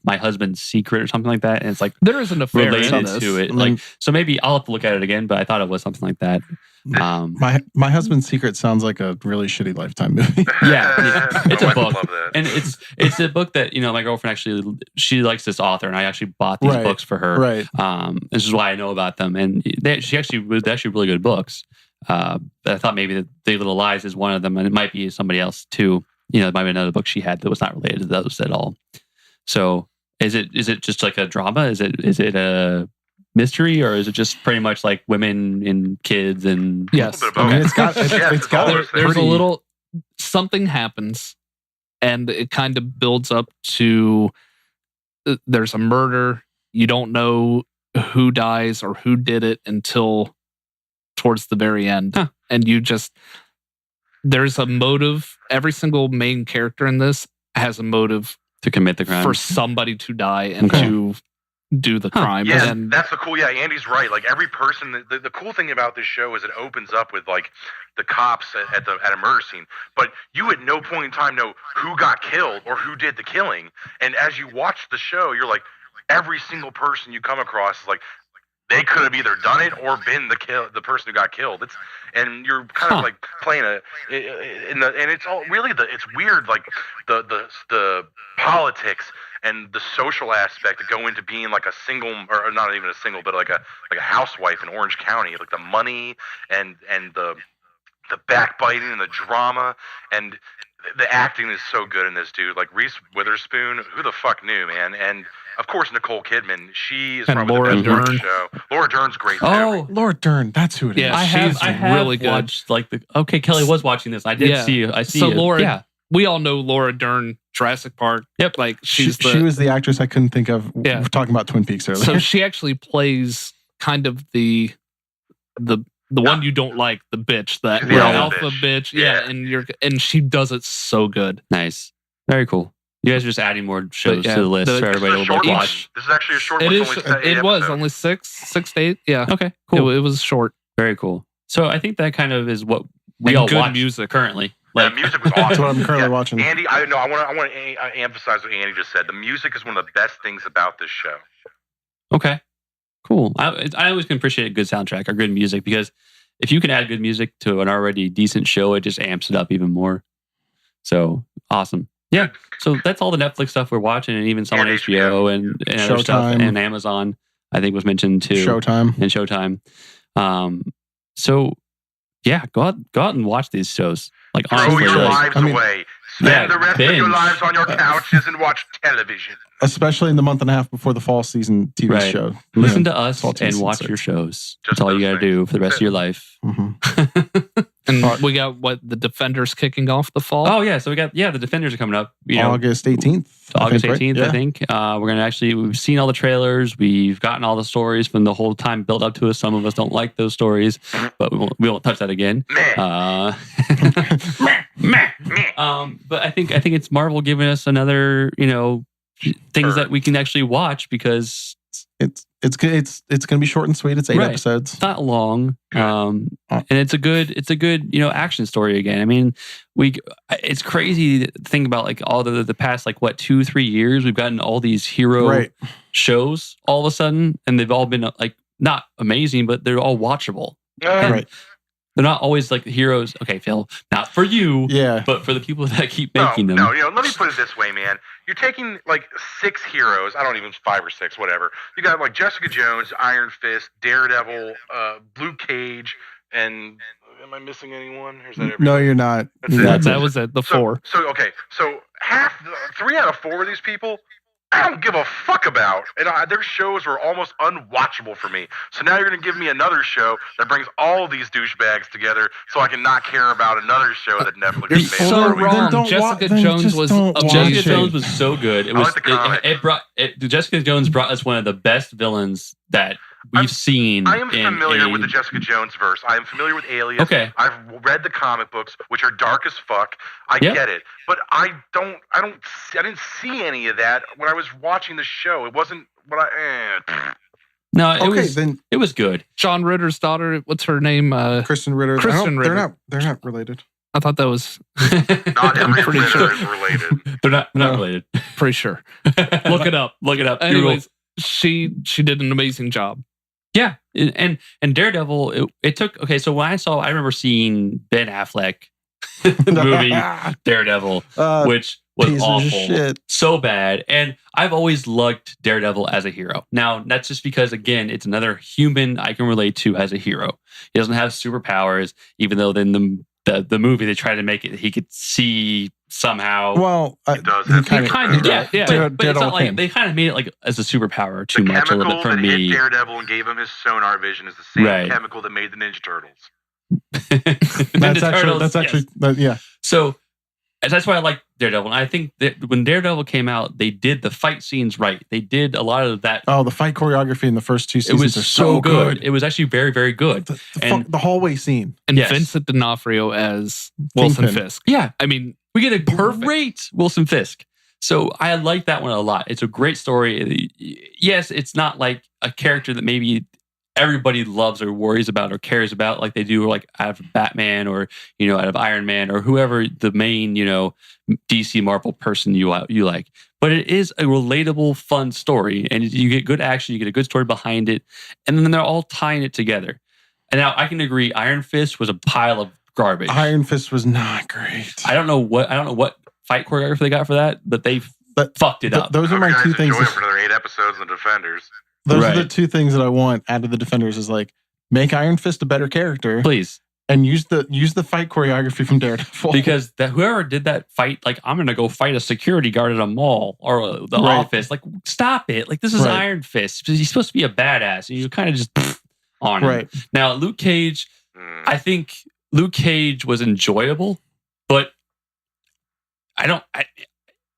S2: My Husband's Secret or something like that, and it's like
S4: there is an affair
S2: related to it. Like, so maybe I'll have to look at it again, but I thought it was something like that.
S3: My Husband's Secret sounds like a really shitty Lifetime movie.
S2: Yeah, it's a book, and it's a book that my girlfriend actually, she likes this author, and I actually bought these books for her.
S3: Right.
S2: This is why I know about them, and they're actually really good books. But I thought maybe that Big Little Lies is one of them, and it might be somebody else too. It might be another book she had that was not related to those at all. So is it just like a drama? Is it a mystery, or is it just pretty much like women and kids and
S4: yes?
S3: I mean, it's got
S4: there's a little something happens, and it kind of builds up to there's a murder. You don't know who dies or who did it until towards the very end. And there's a motive. Every single main character in this has a motive
S2: to commit the crime,
S4: for somebody to die and to do the crime.
S1: Yeah,
S4: and
S1: that's the cool. Yeah, Andy's right. Like every person, the cool thing about this show is it opens up with like the cops at a murder scene, but you at no point in time know who got killed or who did the killing. And as you watch the show, you're like, every single person you come across is like, they could have either done it or been the person who got killed. And you're kind of like playing and it's all really it's weird, like the politics and the social aspect that go into being like a single, or not even a single, but like a housewife in Orange County, like the money and the backbiting and the drama, and the acting is so good in this, dude. Like Reese Witherspoon, who the fuck knew, man? And of course, Nicole Kidman. She is probably
S4: Laura
S1: the best part of the
S4: Dern.
S1: show. Laura Dern's great too.
S3: Oh, Laura Dern. That's who it is.
S4: Yeah,
S2: I have
S4: really good.
S2: watched Kelly was watching this. I did see. I see.
S4: So
S2: it.
S4: Laura,
S2: yeah,
S4: we all know Laura Dern, Jurassic Park.
S2: Yep.
S4: Like
S3: she was the actress I couldn't think of.
S4: Yeah.
S3: We're talking about Twin Peaks earlier.
S4: So she actually plays kind of the one you don't like, the bitch, that
S1: The
S4: alpha bitch. Yeah, and she does it so good.
S2: nice, very cool. You guys are just adding more shows
S4: yeah,
S2: to the list for everybody to watch.
S1: This is actually a short one.
S4: It
S1: It's
S4: is.
S1: only
S4: It was
S1: episodes.
S4: only six to eight. Yeah.
S2: Okay, cool.
S4: It was short.
S2: Very cool. So I think that kind of is what we
S4: And
S2: all
S4: good
S2: watch
S4: music.
S2: currently.
S1: Yeah,
S2: Like,
S1: music was awesome.
S3: That's what I'm currently watching.
S1: Andy, I want to emphasize what Andy just said. The music is one of the best things about this show.
S2: okay, cool. I always can appreciate a good soundtrack or good music, because if you can add good music to an already decent show, it just amps it up even more. So awesome. Yeah. So that's all the Netflix stuff we're watching, and even some on
S1: And
S2: HBO and other stuff,
S3: Showtime.
S2: and Amazon, I think was mentioned too.
S3: Showtime.
S2: And Showtime. So yeah, go out and watch these shows. Like
S1: Throw
S2: honestly,
S1: your
S2: like,
S1: lives away. Spend the rest of your
S2: binge.
S1: lives on your couches and watch television.
S3: Especially in the month and a half before the fall season TV
S2: Right.
S3: show.
S2: Listen
S3: Yeah.
S2: to us
S3: Fall
S2: and
S3: season
S2: watch
S3: 6.
S2: your shows.
S1: Just
S2: That's all you
S1: those
S2: got to do
S1: things.
S2: for the rest of your life.
S3: Mhm.
S4: And we got the Defenders kicking off the fall.
S2: Oh yeah, so we got the Defenders are coming up. You know,
S3: August 18th.
S2: August
S3: I think,
S2: 18th,
S3: right?
S2: I think. We're going to we've seen all the trailers. We've gotten all the stories from the whole time built up to us. Some of us don't like those stories, but we won't touch that again.
S1: Meh.
S2: Meh. But I think it's Marvel giving us another, things that we can actually watch, because
S3: It's good. It's going to be short and sweet. It's 8
S2: Right.
S3: episodes.
S2: it's not long. And it's a good, action story again. I mean, it's crazy to think about, like, all the past, like, 2-3 years, we've gotten all these hero
S3: Right.
S2: shows all of a sudden, and they've all been, like, not amazing, but they're all watchable.
S1: Uh,
S3: Right.
S2: They're not always like the heroes. Okay, Phil, not for you,
S3: Yeah.
S2: but for the people that keep making them.
S1: No, let me put it this way, man. You're taking like 6 heroes. I don't even 5 or 6, whatever. You got like Jessica Jones, Iron Fist, Daredevil, Luke Cage, and am I missing anyone? Or is that everybody?
S3: No, you're not.
S4: That was it. The 4.
S1: So 3 out of 4 of these people, I don't give a fuck about. And their shows were almost unwatchable for me. So now you're going to give me another show that brings all these douchebags together so I can not care about another show that Netflix
S4: You're
S1: made.
S4: so wrong. Jessica Jones was
S2: Jessica Jones was so good. It was
S1: like
S2: Jessica Jones brought us one of the best villains that we've seen.
S1: I am familiar with the Jessica Jones verse. I am familiar with Alias.
S2: Okay.
S1: I've read the comic books, which are dark as fuck. I get it, but I didn't see any of that when I was watching the show. It wasn't what I.
S2: No, it was good.
S4: John Ritter's daughter. What's her name?
S3: Kristen Ritter.
S4: Kristen Ritter.
S3: They're not related.
S4: I thought that was.
S1: Not every
S4: pretty
S1: Ritter
S4: sure.
S1: is related.
S2: They're not related.
S4: Pretty sure. Look it up.
S2: Look it up.
S4: Anyways, she did an amazing job.
S2: Yeah, and Daredevil. It took. Okay, so when I remember seeing Ben Affleck movie Daredevil, which was awful, so bad. And I've always liked Daredevil as a hero. Now that's just because, again, it's another human I can relate to as a hero. He doesn't have superpowers, even though then the movie they try to make it he could see somehow.
S3: Well,
S1: he does have
S2: kind of, yeah. But it's not like they kind of made it like as a superpower too much a little bit for me.
S1: The chemical that hit Daredevil and gave him his sonar vision is the same chemical that made the Ninja Turtles.
S3: That's actually yeah.
S2: So that's why I like Daredevil. And I think that when Daredevil came out, they did the fight scenes right. They did a lot of that.
S3: Oh, the fight choreography in the first 2 seasons
S2: was so good. It was actually very, very good.
S3: The hallway scene.
S4: And Vincent D'Onofrio as Wilson Fisk.
S2: Yeah.
S4: I mean,
S2: we get a great Wilson Fisk. So I like that one a lot. It's a great story. Yes, it's not like a character that maybe everybody loves or worries about or cares about like they do like out of Batman or, out of Iron Man or whoever the main, DC Marvel person you like. But it is a relatable, fun story. And you get good action, you get a good story behind it. And then they're all tying it together. And now I can agree, Iron Fist was a pile of garbage.
S3: Iron Fist was not great.
S2: I don't know what fight choreography they got for that, but they fucked it up.
S3: Those are my 2 things.
S1: For their 8 episodes in the Defenders.
S3: Those are the 2 things that I want out of the Defenders is like make Iron Fist a better character,
S2: please,
S3: and use the fight choreography from Daredevil.
S2: Because whoever did that fight, like I'm gonna go fight a security guard at a mall or the office. Like stop it! Like this is Iron Fist. He's supposed to be a badass, and you kind of just on him. Right now, Luke Cage. I think Luke Cage was enjoyable, but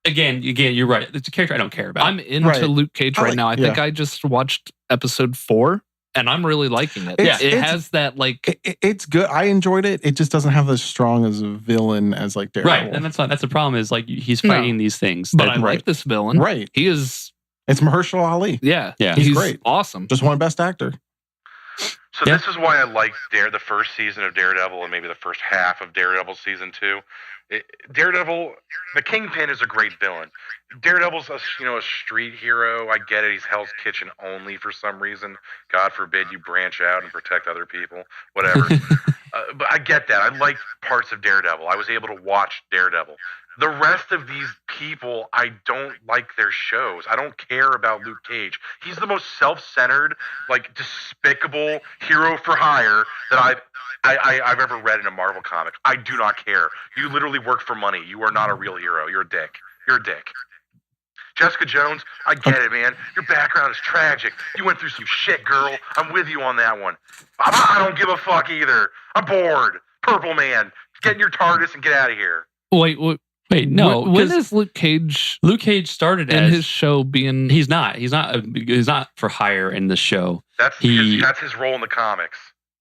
S2: Again, you're right. It's a character I don't care about.
S4: I'm into Luke Cage right now. I think I just watched episode 4, and I'm really liking it. It has that like.
S3: It's good. I enjoyed it. It just doesn't have as strong as a villain as like Daredevil.
S2: Right, and that's the problem. Is like he's fighting these things.
S4: But I like this villain.
S3: Right,
S4: he is.
S3: It's Mahershala Ali.
S4: Yeah,
S3: he's great.
S4: Awesome.
S3: Just won Best Actor.
S1: So this is why I liked the first season of Daredevil and maybe the first half of Daredevil season 2. Daredevil, the Kingpin is a great villain. Daredevil's a street hero. I get it. He's Hell's Kitchen only for some reason. God forbid you branch out and protect other people. Whatever. But I get that. I like parts of Daredevil. I was able to watch Daredevil. The rest of these people, I don't like their shows. I don't care about Luke Cage. He's the most self-centered, like despicable hero for hire that I've ever read in a Marvel comic. I do not care. You literally work for money. You are not a real hero. You're a dick. You're a dick. Jessica Jones, I get it, man. Your background is tragic. You went through some shit, girl. I'm with you on that one. I don't give a fuck either. I'm bored. Purple Man, get in your TARDIS and get out of here.
S4: Wait, no. When is Luke Cage?
S2: Luke Cage started
S4: in his show being.
S2: He's not for hire in the show.
S1: That's his role in the comics.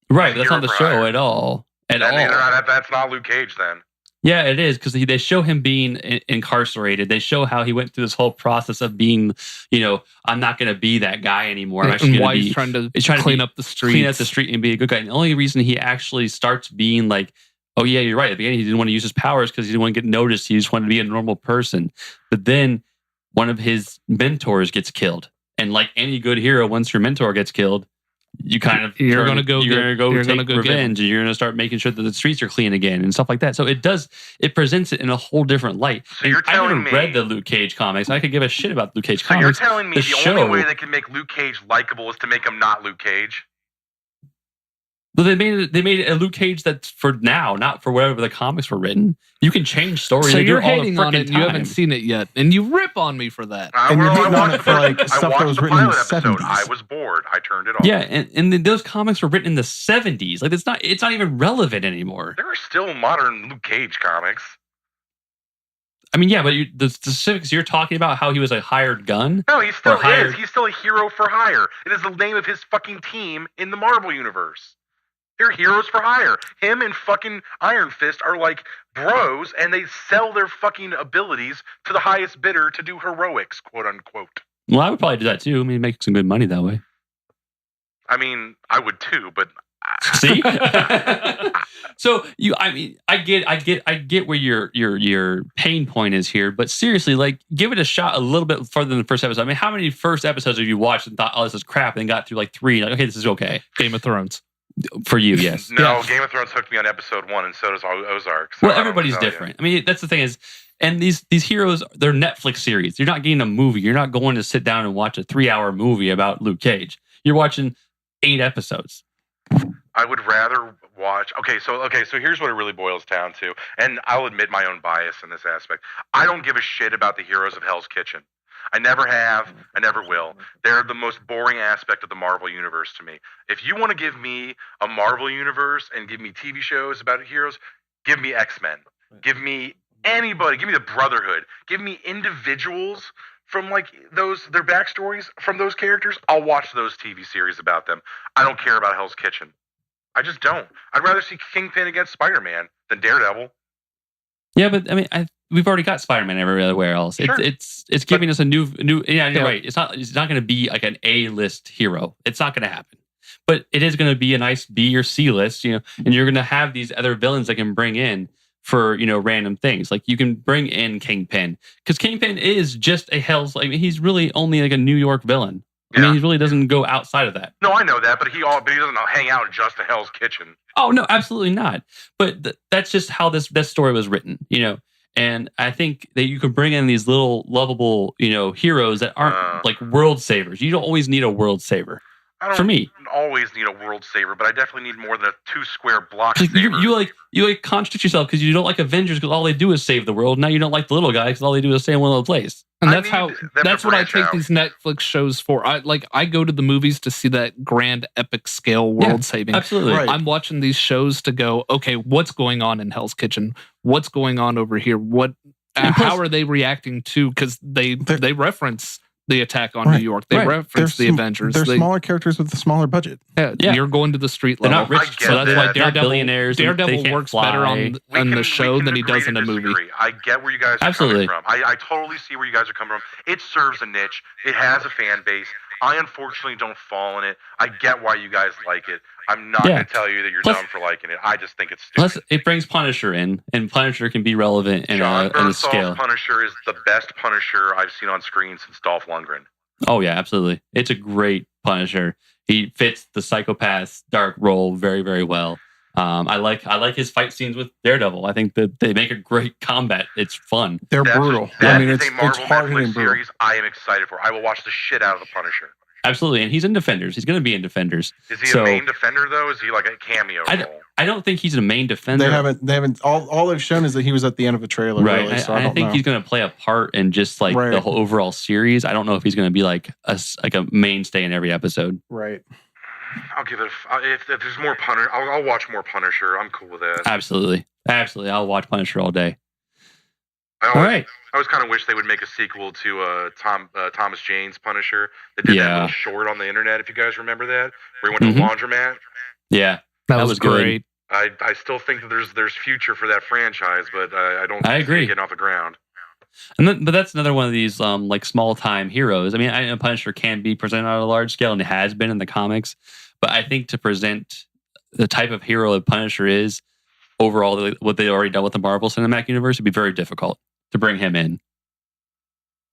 S2: Right, that's not the show at all.
S1: That's not Luke Cage then.
S2: Yeah, it is because they show him being incarcerated. They show how he went through this whole process of being, I'm not going to be that guy anymore. I'm actually
S4: why he's trying to clean up the street
S2: and be a good guy. And the only reason he actually starts being like, oh yeah, you're right. At the beginning, he didn't want to use his powers because he didn't want to get noticed. He just wanted to be a normal person. But then one of his mentors gets killed, and like any good hero, once your mentor gets killed, you kind of
S4: you're going to go
S2: take revenge, and you're going to start making sure that the streets are clean again and stuff like that. So it presents it in a whole different light.
S1: So you're telling me,
S2: I never read the Luke Cage comics. I could give a shit about Luke Cage
S1: so
S2: comics.
S1: You're telling me the only way they can make Luke Cage likable is to make him not Luke Cage?
S2: But they made a Luke Cage that's for now, not for whatever the comics were written. You can change stories.
S4: So you're hating on it, and you haven't seen it yet, and you rip on me for that.
S3: And you're hating on it for like stuff that was written in the 70s.
S1: I was bored. I turned it off.
S2: Yeah, and those comics were written in the 70s. Like it's not even relevant anymore.
S1: There are still modern Luke Cage comics.
S2: I mean, yeah, but the specifics you're talking about, how he was a hired gun.
S1: No, he still is. He's still a hero for hire. It is the name of his fucking team in the Marvel universe. They're heroes for hire. Him and fucking Iron Fist are like bros, and they sell their fucking abilities to the highest bidder to do heroics, quote unquote.
S2: Well, I would probably do that too. I mean, make some good money that way.
S1: I mean, I would too, but
S2: see. So I get where your pain point is here, but seriously, like, give it a shot a little bit further than the first episode. I mean, how many first episodes have you watched and thought, oh, this is crap, and then got through like 3, like, okay, this is okay?
S4: Game of Thrones.
S2: For you, yes.
S1: No, yeah. Game of Thrones hooked me on episode 1, and so does Ozark.
S2: So well, everybody's different. I mean, that's the thing is, and these heroes, they're Netflix series. You're not getting a movie. You're not going to sit down and watch a 3-hour movie about Luke Cage. You're watching 8 episodes.
S1: I would rather watch. Okay, so here's what it really boils down to, and I'll admit my own bias in this aspect. I don't give a shit about the heroes of Hell's Kitchen. I never have. I never will. They're the most boring aspect of the Marvel universe to me. If you want to give me a Marvel universe and give me TV shows about heroes, give me X-Men. Give me anybody. Give me the Brotherhood. Give me individuals from like their backstories from those characters. I'll watch those TV series about them. I don't care about Hell's Kitchen. I just don't. I'd rather see Kingpin against Spider-Man than Daredevil.
S2: Yeah, but I mean, we've already got Spider-Man everywhere else. Sure. It's giving us a new. Yeah, you're right. It's not going to be like an A-list hero. It's not going to happen. But it is going to be a nice B or C list, and you're going to have these other villains that can bring in for random things. Like you can bring in Kingpin because Kingpin is just a Hell's. I mean, he's really only like a New York villain. I mean, he really doesn't go outside of that.
S1: No, I know that, but he doesn't hang out just at Hell's Kitchen.
S2: Oh no, absolutely not. But that's just how this story was written, And I think that you can bring in these little lovable, heroes that aren't like world savers. You don't always need a world saver. For me,
S1: always need a world saver, but I definitely need more than a 2-square block saver.
S2: You contradict yourself because you don't like Avengers because all they do is save the world. Now you don't like the little guy because all they do is stay in one little place.
S4: And that's what I take these Netflix shows for. I go to the movies to see that grand epic scale world saving.
S2: Absolutely. Right.
S4: I'm watching these shows to go, okay, what's going on in Hell's Kitchen? What's going on over here? How are they reacting to? Because they reference the attack on New York. They reference the Avengers.
S3: They're smaller characters with a smaller budget.
S4: Yeah, you're going to the street level.
S2: They're not rich, so that's why
S4: Daredevil works better on the show than he does in a movie.
S1: I get where you guys are coming from. I totally see where you guys are coming from. It serves a niche. It has a fan base. I unfortunately don't fall in it. I get why you guys like it. I'm not going to tell you that you're dumb for liking it. I just think it's stupid.
S2: Plus, it brings Punisher in, and Punisher can be relevant in a scale.
S1: Punisher is the best Punisher I've seen on screen since Dolph Lundgren.
S2: Oh yeah, absolutely. It's a great Punisher. He fits the psychopath dark role very, very well. I like his fight scenes with Daredevil. I think that they make a great combat. It's fun.
S3: They're brutal.
S1: It's hard and brutal. Series I am excited for. I will watch the shit out of the Punisher.
S2: Absolutely, and he's in Defenders. He's going to be in Defenders.
S1: Is he a main defender though? Is he like a cameo role?
S2: I don't think he's a main defender.
S3: They haven't. All they've shown is that he was at the end of a trailer.
S2: Right.
S3: Really, so
S2: I think he's going to play a part in just like the whole overall series. I don't know if he's going to be like a mainstay in every episode.
S3: Right.
S1: I'll give it. If there's more Punisher, I'll watch more Punisher. I'm cool with that.
S2: Absolutely. I'll watch Punisher all day. All right.
S1: I always kind of wish they would make a sequel to Thomas Jane's Punisher. They did that little short on the internet, if you guys remember that, where he went to a laundromat.
S2: Yeah, that was
S4: great.
S1: I still think that there's future for that franchise, but I don't think it's getting off the ground.
S2: But that's another one of these like small time heroes. I mean, I know Punisher can be presented on a large scale, and it has been in the comics. But I think to present the type of hero that Punisher is overall, what they already done with the Marvel Cinematic Universe, would be very difficult to bring him in.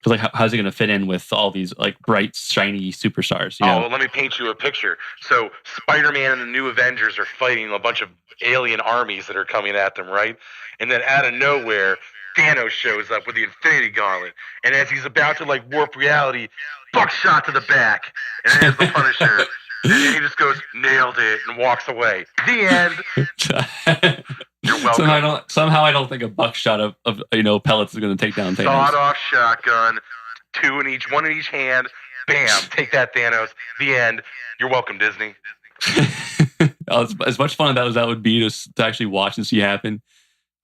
S2: Because like, how's he going to fit in with all these like bright, shiny superstars? You know?
S1: Well, let me paint you a picture. So Spider-Man and the New Avengers are fighting a bunch of alien armies that are coming at them, right? And then out of nowhere, Thanos shows up with the Infinity Gauntlet, and as he's about to like warp reality, buckshot to the back, and then the Punisher. And he just goes, nailed it, and walks away. The end. You're welcome.
S2: Somehow I don't think a buckshot of pellets is going to take down Thanos.
S1: Sawed-off shotgun, one in each hand. Bam! Take that, Thanos. The end. You're welcome, Disney.
S2: As much fun as that would be to actually watch and see happen,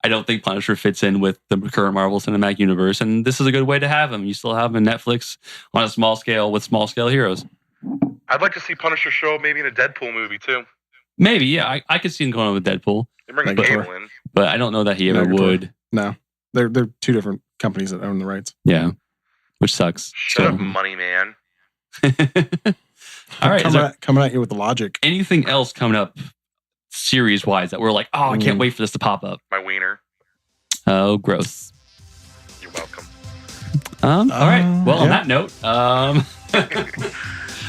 S2: I don't think Punisher fits in with the current Marvel Cinematic Universe, and this is a good way to have him. You still have him in Netflix on a small scale with small scale heroes.
S1: I'd like to see Punisher show up maybe in a Deadpool movie too.
S2: Maybe, yeah. I could see him going on with Deadpool.
S1: They bring Cable in.
S2: But I don't know that he ever would.
S3: No. They're two different companies that own the rights.
S2: Yeah. Which sucks.
S1: Shut up, money man.
S2: All right.
S3: Coming at you with the logic.
S2: Anything else coming up series-wise that we're like, oh, I can't wait for this to pop up?
S1: My wiener.
S2: Oh, gross.
S1: You're welcome.
S2: All right. Well, on that note, I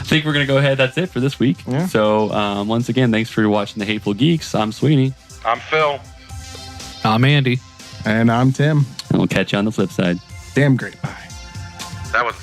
S2: think we're going to go ahead. That's it for this week. Yeah. So, once again, thanks for watching The Hateful Geeks. I'm Sweeney.
S1: I'm Phil.
S4: I'm Andy.
S3: And I'm Tim.
S2: And we'll catch you on the flip side.
S3: Damn great pie.
S1: That was